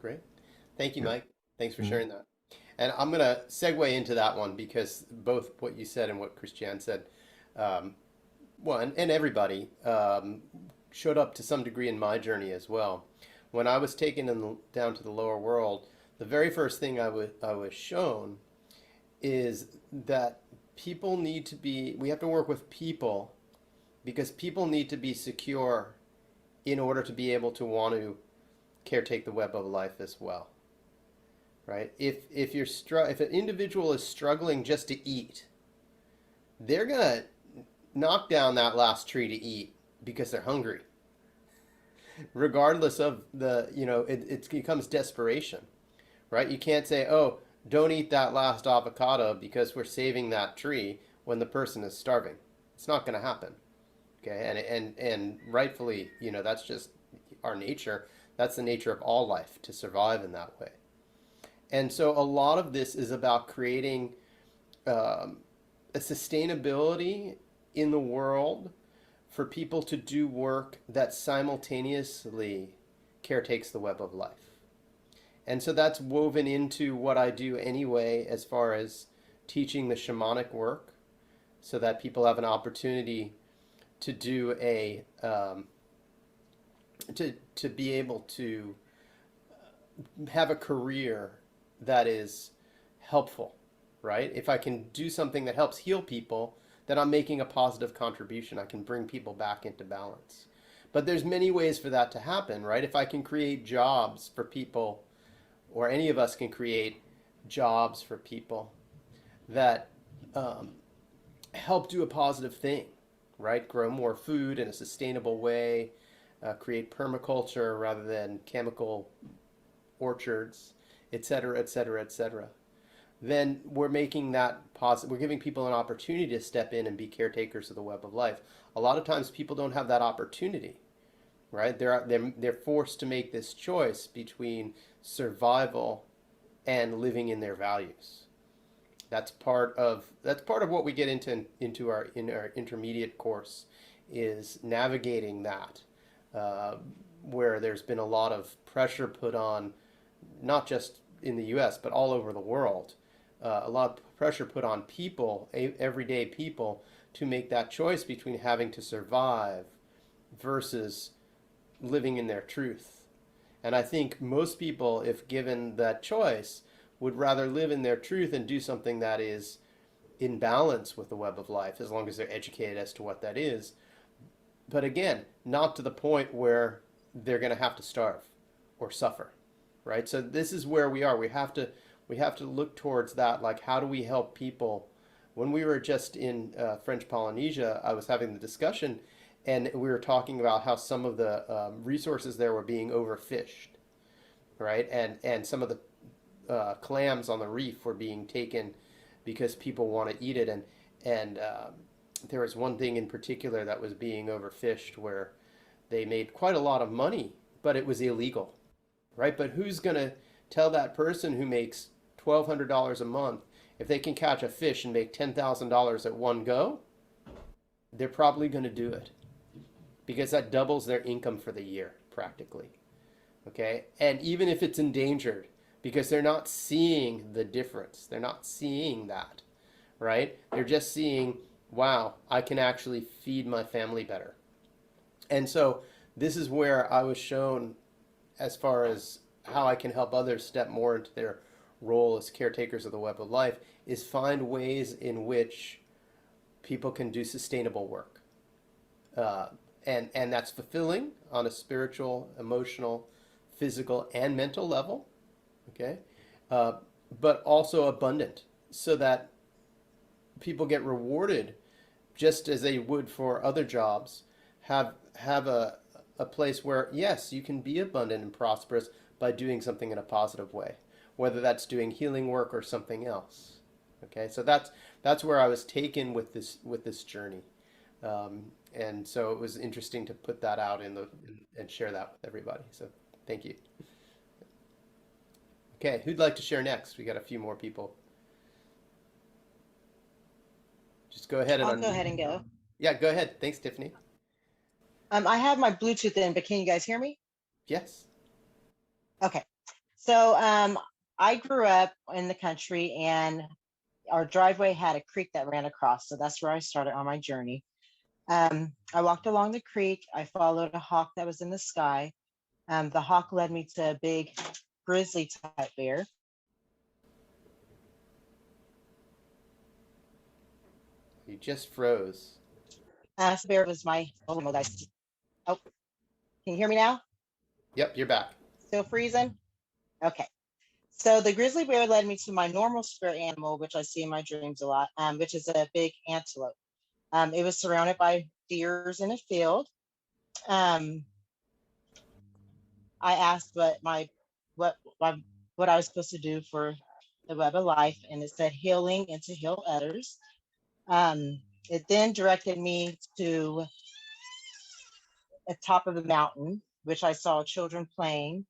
Great. Thank you, Yeah. Mike. Thanks for sharing that. And I'm going to segue into that one, because both what you said and what Christiane said, one, and everybody showed up to some degree in my journey as well. When I was taken down to the lower world, the very first thing I was shown is that people need to be, we have to work with people, because people need to be secure in order to be able to want to caretake the web of life as well, right? If an individual is struggling just to eat, they're gonna knock down that last tree to eat because they're hungry, regardless of the, you know, it becomes desperation, right? You can't say, oh, don't eat that last avocado because we're saving that tree, when the person is starving. It's not going to happen. Okay. And rightfully, you know, that's just our nature. That's the nature of all life, to survive in that way. And so a lot of this is about creating a sustainability in the world for people to do work that simultaneously caretakes the web of life. And so that's woven into what I do anyway, as far as teaching the shamanic work, so that people have an opportunity to do to be able to have a career that is helpful, right? If I can do something that helps heal people, then I'm making a positive contribution. I can bring people back into balance. But there's many ways for that to happen, right? If I can create jobs for people, or any of us can create jobs for people that help do a positive thing, right? Grow more food in a sustainable way, create permaculture rather than chemical orchards, et cetera, et cetera, et cetera. Then we're making that positive. We're giving people an opportunity to step in and be caretakers of the web of life. A lot of times people don't have that opportunity, right? They're forced to make this choice between survival and living in their values. That's part of what we get into our intermediate course, is navigating that, where there's been a lot of pressure put on, not just in the U.S. but all over the world, a lot of pressure put on people, everyday people, to make that choice between having to survive versus living in their truth. And I think most people, if given that choice, would rather live in their truth and do something that is in balance with the web of life, as long as they're educated as to what that is. But again, not to the point where they're going to have to starve or suffer, right? So this is where we are. We have to look towards that. Like, how do we help people? When we were just in French Polynesia, I was having the discussion, and we were talking about how some of the resources there were being overfished, right? And some of the clams on the reef were being taken because people want to eat it. And there was one thing in particular that was being overfished where they made quite a lot of money, but it was illegal, right? But who's going to tell that person who makes $1,200 a month, if they can catch a fish and make $10,000 at one go, they're probably going to do it, because that doubles their income for the year practically. Okay. And even if it's endangered, because they're not seeing the difference, they're not seeing that, right? They're just seeing, wow, I can actually feed my family better. And so this is where I was shown, as far as how I can help others step more into their role as caretakers of the web of life, is find ways in which people can do sustainable work. And that's fulfilling on a spiritual, emotional, physical, and mental level, okay? But also abundant, so that people get rewarded just as they would for other jobs. Have a place where, yes, you can be abundant and prosperous by doing something in a positive way, whether that's doing healing work or something else. Okay, so that's where I was taken with this journey. And so it was interesting to put that out and share that with everybody. So thank you. Okay, who'd like to share next? We got a few more people. Just go ahead and I'll go ahead and go. Yeah, go ahead. Thanks, Tiffany. I have my Bluetooth in, but can you guys hear me? Yes. Okay. So I grew up in the country, and our driveway had a creek that ran across. So that's where I started on my journey. I walked along the creek. I followed a hawk that was in the sky. The hawk led me to a big grizzly type bear. You just froze. This bear was my, oh, can you hear me now? Yep, you're back. Still freezing? Okay. So the grizzly bear led me to my normal spirit animal, which I see in my dreams a lot, which is a big antelope. It was surrounded by deers in a field. I asked what I was supposed to do for the web of life, and it said healing and to heal others. It then directed me to the top of the mountain, which I saw children playing,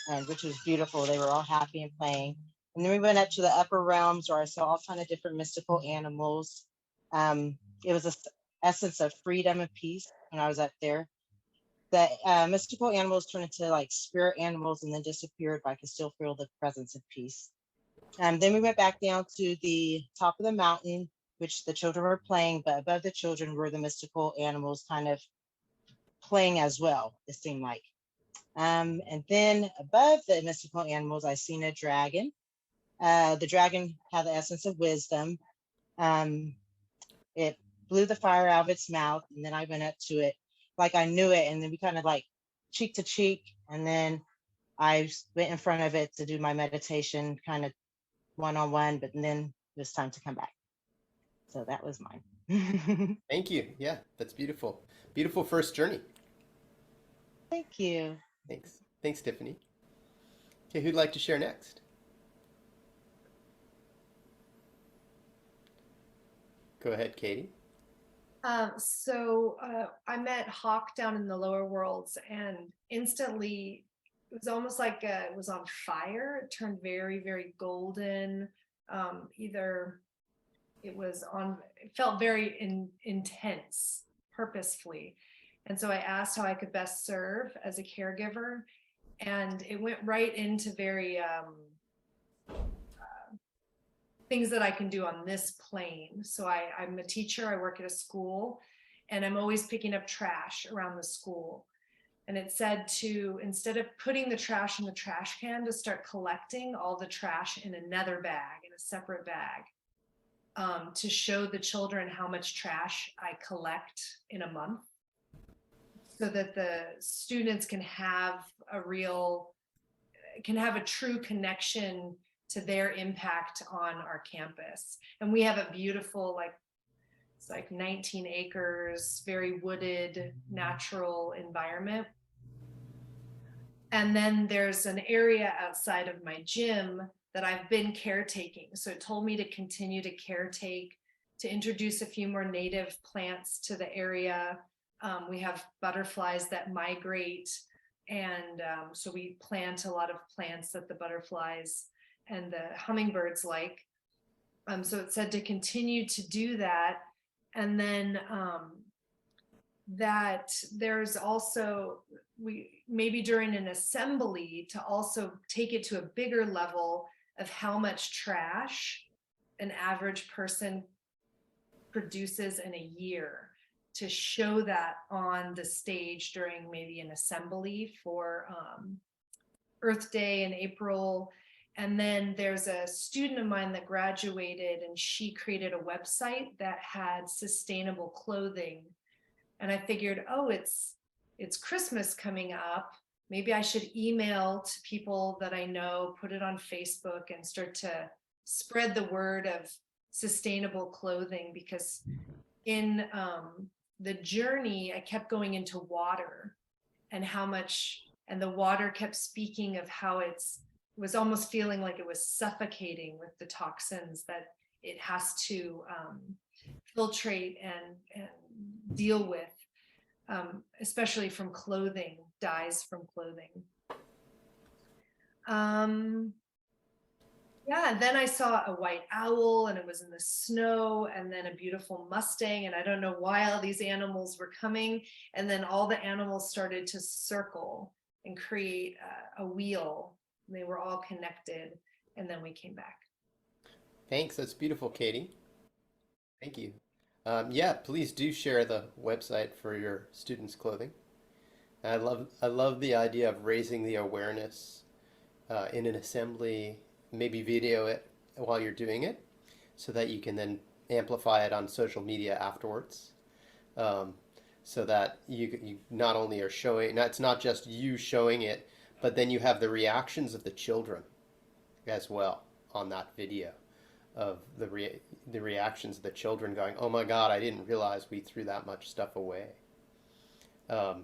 and which was beautiful. They were all happy and playing. And then we went up to the upper realms, where I saw all kinds of different mystical animals. It was an essence of freedom and peace when I was up there. The mystical animals turned into like spirit animals and then disappeared, but I could still feel the presence of peace. Then we went back down to the top of the mountain, which the children were playing, but above the children were the mystical animals kind of playing as well, it seemed like. And then above the mystical animals, I seen a dragon. The dragon had the essence of wisdom. It blew the fire out of its mouth, and then I went up to it like I knew it, and then we kind of like cheek to cheek, and then I went in front of it to do my meditation kind of one-on-one, but then it was time to come back. So that was mine. Thank you. Yeah, that's beautiful. Beautiful first journey. Thank you. Thanks. Thanks, Tiffany. Okay, who'd like to share next? Go ahead, Katie. So I met Hawk down in the lower worlds, and instantly it was almost like it was on fire. It turned very, very golden. Either it was on, it felt very intense, purposefully. And so I asked how I could best serve as a caregiver, and it went right into very things that I can do on this plane. So I'm a teacher, I work at a school, and I'm always picking up trash around the school. And it said to, instead of putting the trash in the trash can, to start collecting all the trash in another bag, in a separate bag, to show the children how much trash I collect in a month, so that the students can have a true connection to their impact on our campus. And we have a beautiful, it's like 19 acres, very wooded, natural environment. And then there's an area outside of my gym that I've been caretaking. So it told me to continue to caretake, to introduce a few more native plants to the area. We have butterflies that migrate. And so we plant a lot of plants that the butterflies and the hummingbirds like. So it said to continue to do that. And then that there's also, maybe during an assembly, to also take it to a bigger level of how much trash an average person produces in a year, to show that on the stage during maybe an assembly for Earth Day in April. And then there's a student of mine that graduated, and she created a website that had sustainable clothing. And I figured, oh, it's Christmas coming up. Maybe I should email to people that I know, put it on Facebook, and start to spread the word of sustainable clothing. Because in the journey, I kept going into water, and how much, and the water kept speaking of how it was almost feeling like it was suffocating with the toxins that it has to filtrate and deal with, especially from clothing, dyes from clothing. Yeah, then I saw a white owl, and it was in the snow, and then a beautiful Mustang, and I don't know why all these animals were coming. And then all the animals started to circle and create a wheel. And they were all connected, and then we came back. Thanks, that's beautiful, Katie. Thank you. Yeah, please do share the website for your students' clothing. I love the idea of raising the awareness in an assembly. Maybe video it while you're doing it, so that you can then amplify it on social media afterwards, so that you not only are showing, it's not just you showing it, but then you have the reactions of the children as well on that video, of the reactions of the children going, oh my God, I didn't realize we threw that much stuff away. Yeah,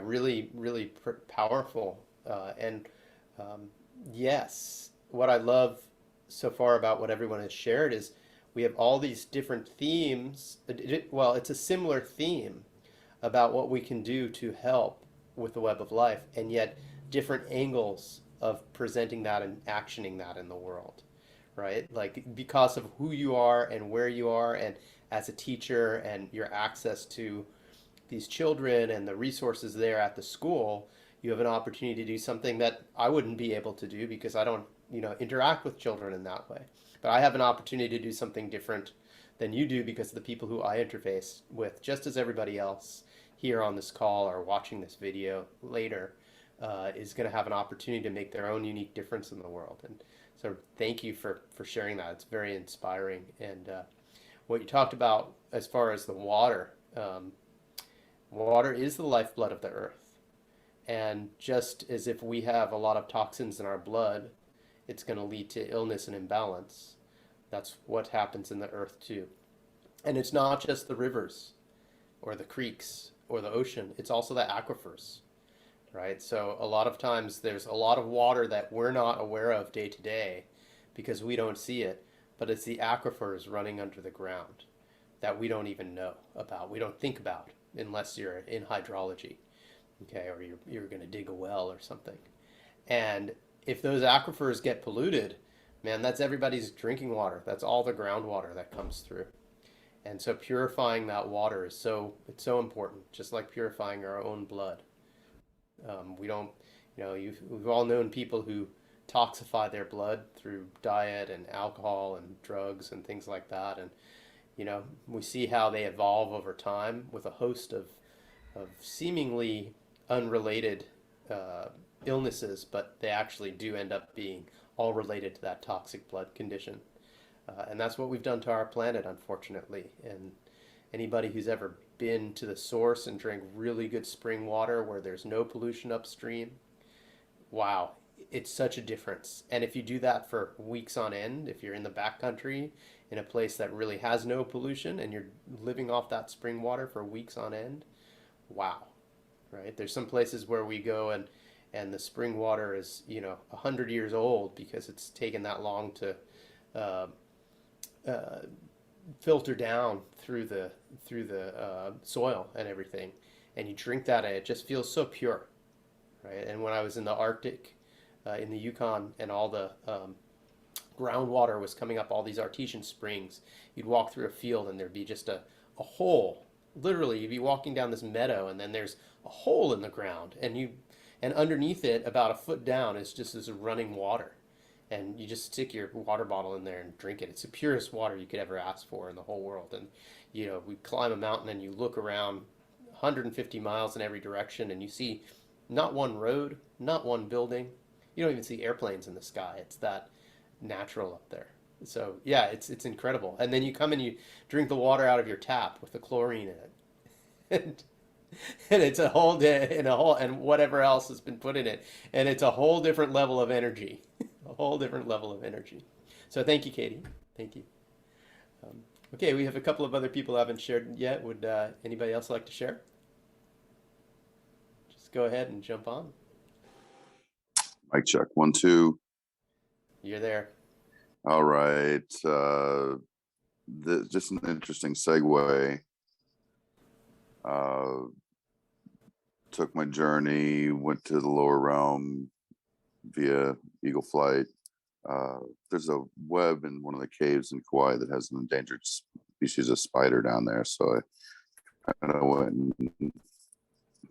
really, really powerful. Yes, what I love so far about what everyone has shared is we have all these different themes. Well, it's a similar theme about what we can do to help with the web of life, and yet different angles of presenting that and actioning that in the world, right? Like, because of who you are and where you are, and as a teacher, and your access to these children and the resources there at the school, you have an opportunity to do something that I wouldn't be able to do because I don't, interact with children in that way. But I have an opportunity to do something different than you do because of the people who I interface with, just as everybody else here on this call or watching this video later is going to have an opportunity to make their own unique difference in the world. And so thank you for sharing that. It's very inspiring. And what you talked about as far as the water, water is the lifeblood of the earth. And just as if we have a lot of toxins in our blood, it's going to lead to illness and imbalance. That's what happens in the earth too. And it's not just the rivers or the creeks or the ocean, it's also the aquifers, right? So a lot of times there's a lot of water that we're not aware of day to day because we don't see it, but it's the aquifers running under the ground that we don't even know about, we don't think about unless you're in hydrology, okay, or you're going to dig a well or something. And if those aquifers get polluted, man, that's everybody's drinking water. That's all the groundwater that comes through. And so purifying that water is it's so important, just like purifying our own blood. We don't, we've all known people who toxify their blood through diet and alcohol and drugs and things like that. And, you know, we see how they evolve over time with a host of seemingly unrelated illnesses, but they actually do end up being all related to that toxic blood condition. And that's what we've done to our planet, unfortunately. And anybody who's ever been to the source and drank really good spring water where there's no pollution upstream, wow, it's such a difference. And if you do that for weeks on end, if you're in the backcountry in a place that really has no pollution and you're living off that spring water for weeks on end, wow, right? There's some places where we go and the spring water is, you know, 100 years old because it's taken that long to filter down through the soil and everything, and you drink that and it just feels so pure, right? And when I was in the Arctic, in the Yukon, and all the groundwater was coming up all these artesian springs, you'd walk through a field and there'd be just a hole. Literally, you'd be walking down this meadow and then there's a hole in the ground, and underneath it, about a foot down, is just this running water. And you just stick your water bottle in there and drink it. It's the purest water you could ever ask for in the whole world. And, you know, we climb a mountain and you look around 150 miles in every direction and you see not one road, not one building. You don't even see airplanes in the sky. It's that natural up there. So yeah, it's incredible. And then you come and you drink the water out of your tap with the chlorine in it. And it's a whole day and whatever else has been put in it. And it's a whole different level of energy. A whole different level of energy. So thank you, Katie. Thank you. Okay, we have a couple of other people who haven't shared yet. Would anybody else like to share? Just go ahead and jump on. Mic check, 1, 2. You're there. All right. Just an interesting segue. Took my journey, went to the lower realm via Eagle Flight. There's a web in one of the caves in Kauai that has an endangered species of spider down there. So I kind of went and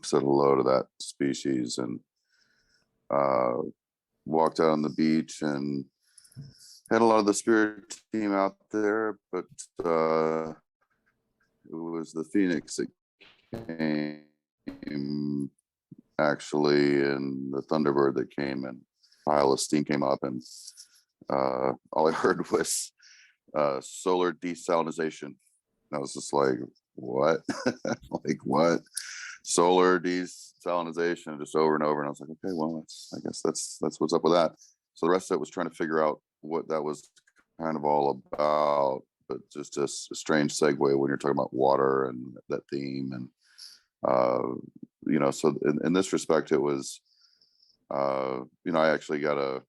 said hello to that species and walked out on the beach and had a lot of the spirit team out there, but it was the Phoenix that came actually, and the Thunderbird that came, and a pile of steam came up, and all I heard was solar desalinization. And I was just like, what? Like, what? Solar desalinization, just over and over. And I was like, okay, well, I guess that's what's up with that. So the rest of it was trying to figure out what that was kind of all about, but just a strange segue when you're talking about water and that theme. And you know, so in this respect, it was, you know, I actually got a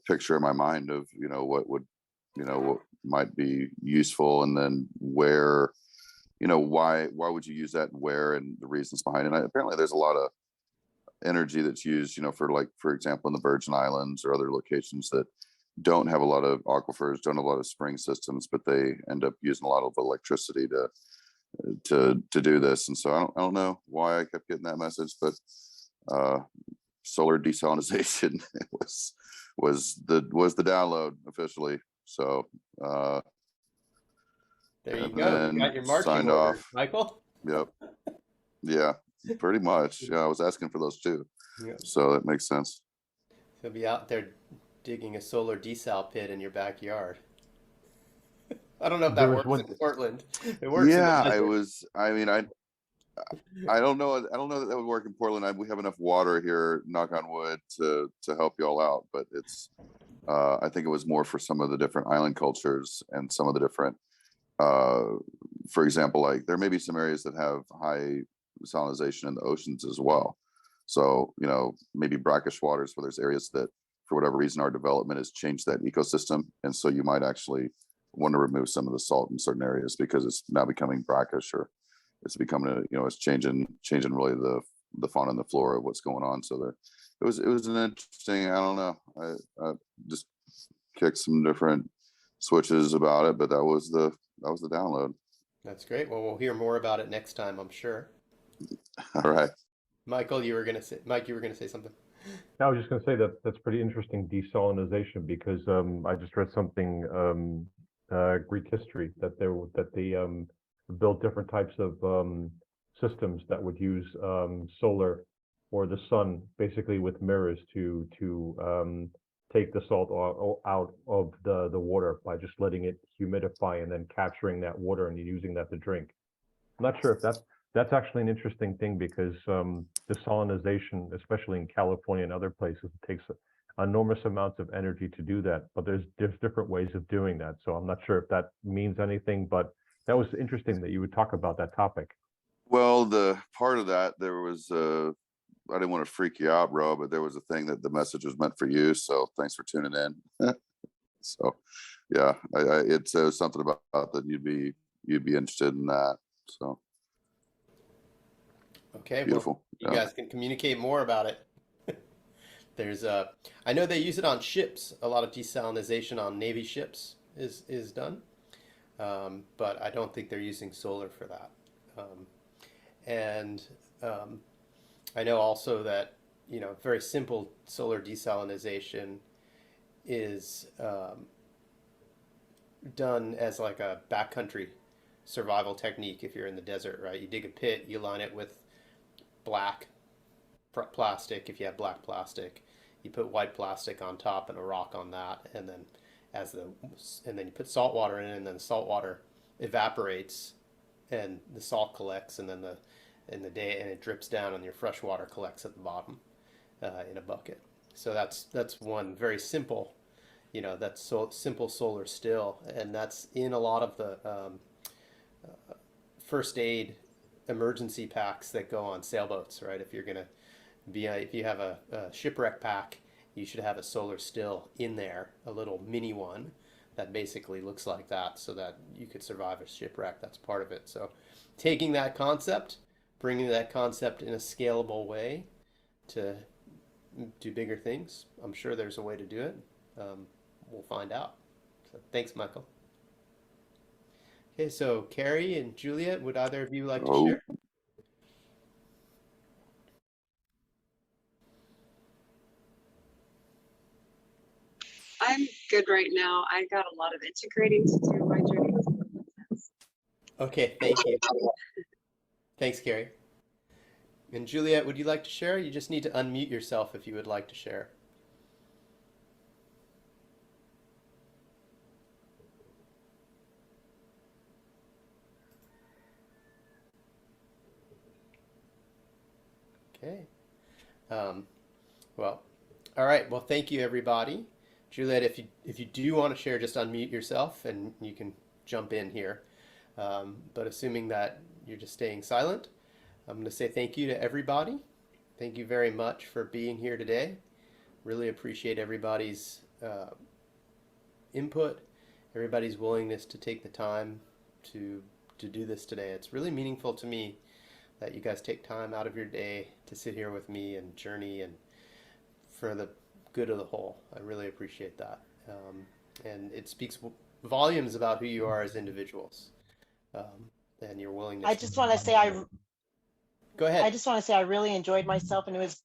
picture in my mind of, you know, what might be useful, and then where, you know, why would you use that and where, and the reasons behind it. And apparently there's a lot of energy that's used, you know, for example, in the Virgin Islands or other locations that don't have a lot of aquifers, don't have a lot of spring systems, but they end up using a lot of electricity to do this. And so I don't know why I kept getting that message, but solar desalinization was the download officially. So there you go. You got your marching signed orders, off. Michael. Yep. Yeah, pretty much. Yeah, I was asking for those too. Yeah. So that makes sense. He'll be out there digging a solar desal pit in your backyard. I don't know if that works in Portland. It works. Yeah, I don't know. I don't know that would work in Portland. We have enough water here, knock on wood, to help you all out. But it's, I think it was more for some of the different island cultures and some of the different, for example, like there may be some areas that have high salinization in the oceans as well. So, you know, maybe brackish waters where there's areas that, for whatever reason, our development has changed that ecosystem. And so you might actually want to remove some of the salt in certain areas because it's now becoming brackish, or it's becoming it's changing really the fauna and the flora of what's going on. So there, it was an interesting, I don't know, I just kicked some different switches about it, but that was the download. That's great. Well, we'll hear more about it next time, I'm sure. All right. Mike, you were gonna say something. I was just going to say that that's pretty interesting, desalinization, because I just read something Greek history that they built different types of systems that would use solar or the sun, basically with mirrors, to take the salt out of the water by just letting it humidify and then capturing that water and using that to drink. I'm not sure if that's actually an interesting thing, because desalinization, especially in California and other places, it takes enormous amounts of energy to do that. But there's different ways of doing that. So I'm not sure if that means anything, but that was interesting that you would talk about that topic. Well, the part of that, there was I didn't want to freak you out, bro, but there was a thing that the message was meant for you. So thanks for tuning in. So yeah, it's something about that you'd be interested in that. So Okay, beautiful. well, you guys can communicate more about it. There's I know they use it on ships. A lot of desalinization on Navy ships is done, but I don't think they're using solar for that. I know also that, you know, very simple solar desalinization is done as like a backcountry survival technique. If you're in the desert, right, you dig a pit, you line it with black plastic. If you have black plastic, you put white plastic on top and a rock on that, and then and then you put salt water in, and then the salt water evaporates and the salt collects, and then and it drips down, and your fresh water collects at the bottom in a bucket. So that's one very simple, you know, that's simple solar still, and that's in a lot of the first aid emergency packs that go on sailboats, right? If you're gonna if you have a shipwreck pack, you should have a solar still in there, a little mini one that basically looks like that, so that you could survive a shipwreck. That's part of it. So taking that concept, bringing that concept in a scalable way to do bigger things, I'm sure there's a way to do it. We'll find out. So thanks, Michael. Okay, so Carrie and Juliet, would either of you like to share? I'm good right now. I got a lot of integrating to do. My journey was intense. Okay, thank you. Thanks, Carrie. And Juliet, would you like to share? You just need to unmute yourself if you would like to share. Okay. Well, all right. Well, thank you, everybody. Juliet, if you do want to share, just unmute yourself and you can jump in here. But assuming that you're just staying silent, I'm going to say thank you to everybody. Thank you very much for being here today. Really appreciate everybody's input, everybody's willingness to take the time to do this today. It's really meaningful to me that you guys take time out of your day to sit here with me and journey and for the good of the whole. I really appreciate that. And it speaks volumes about who you are as individuals and your willingness. I just want to say Go ahead. I just want to say I really enjoyed myself, and it was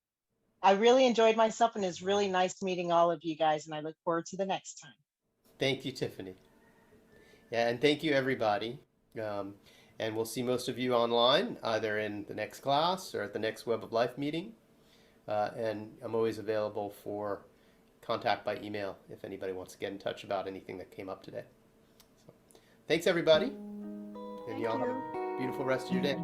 really nice meeting all of you guys, and I look forward to the next time. Thank you, Tiffany. Yeah, and thank you, everybody. And we'll see most of you online, either in the next class or at the next Web of Life meeting. And I'm always available for contact by email if anybody wants to get in touch about anything that came up today. So, thanks, everybody. And y'all have a beautiful rest of your day.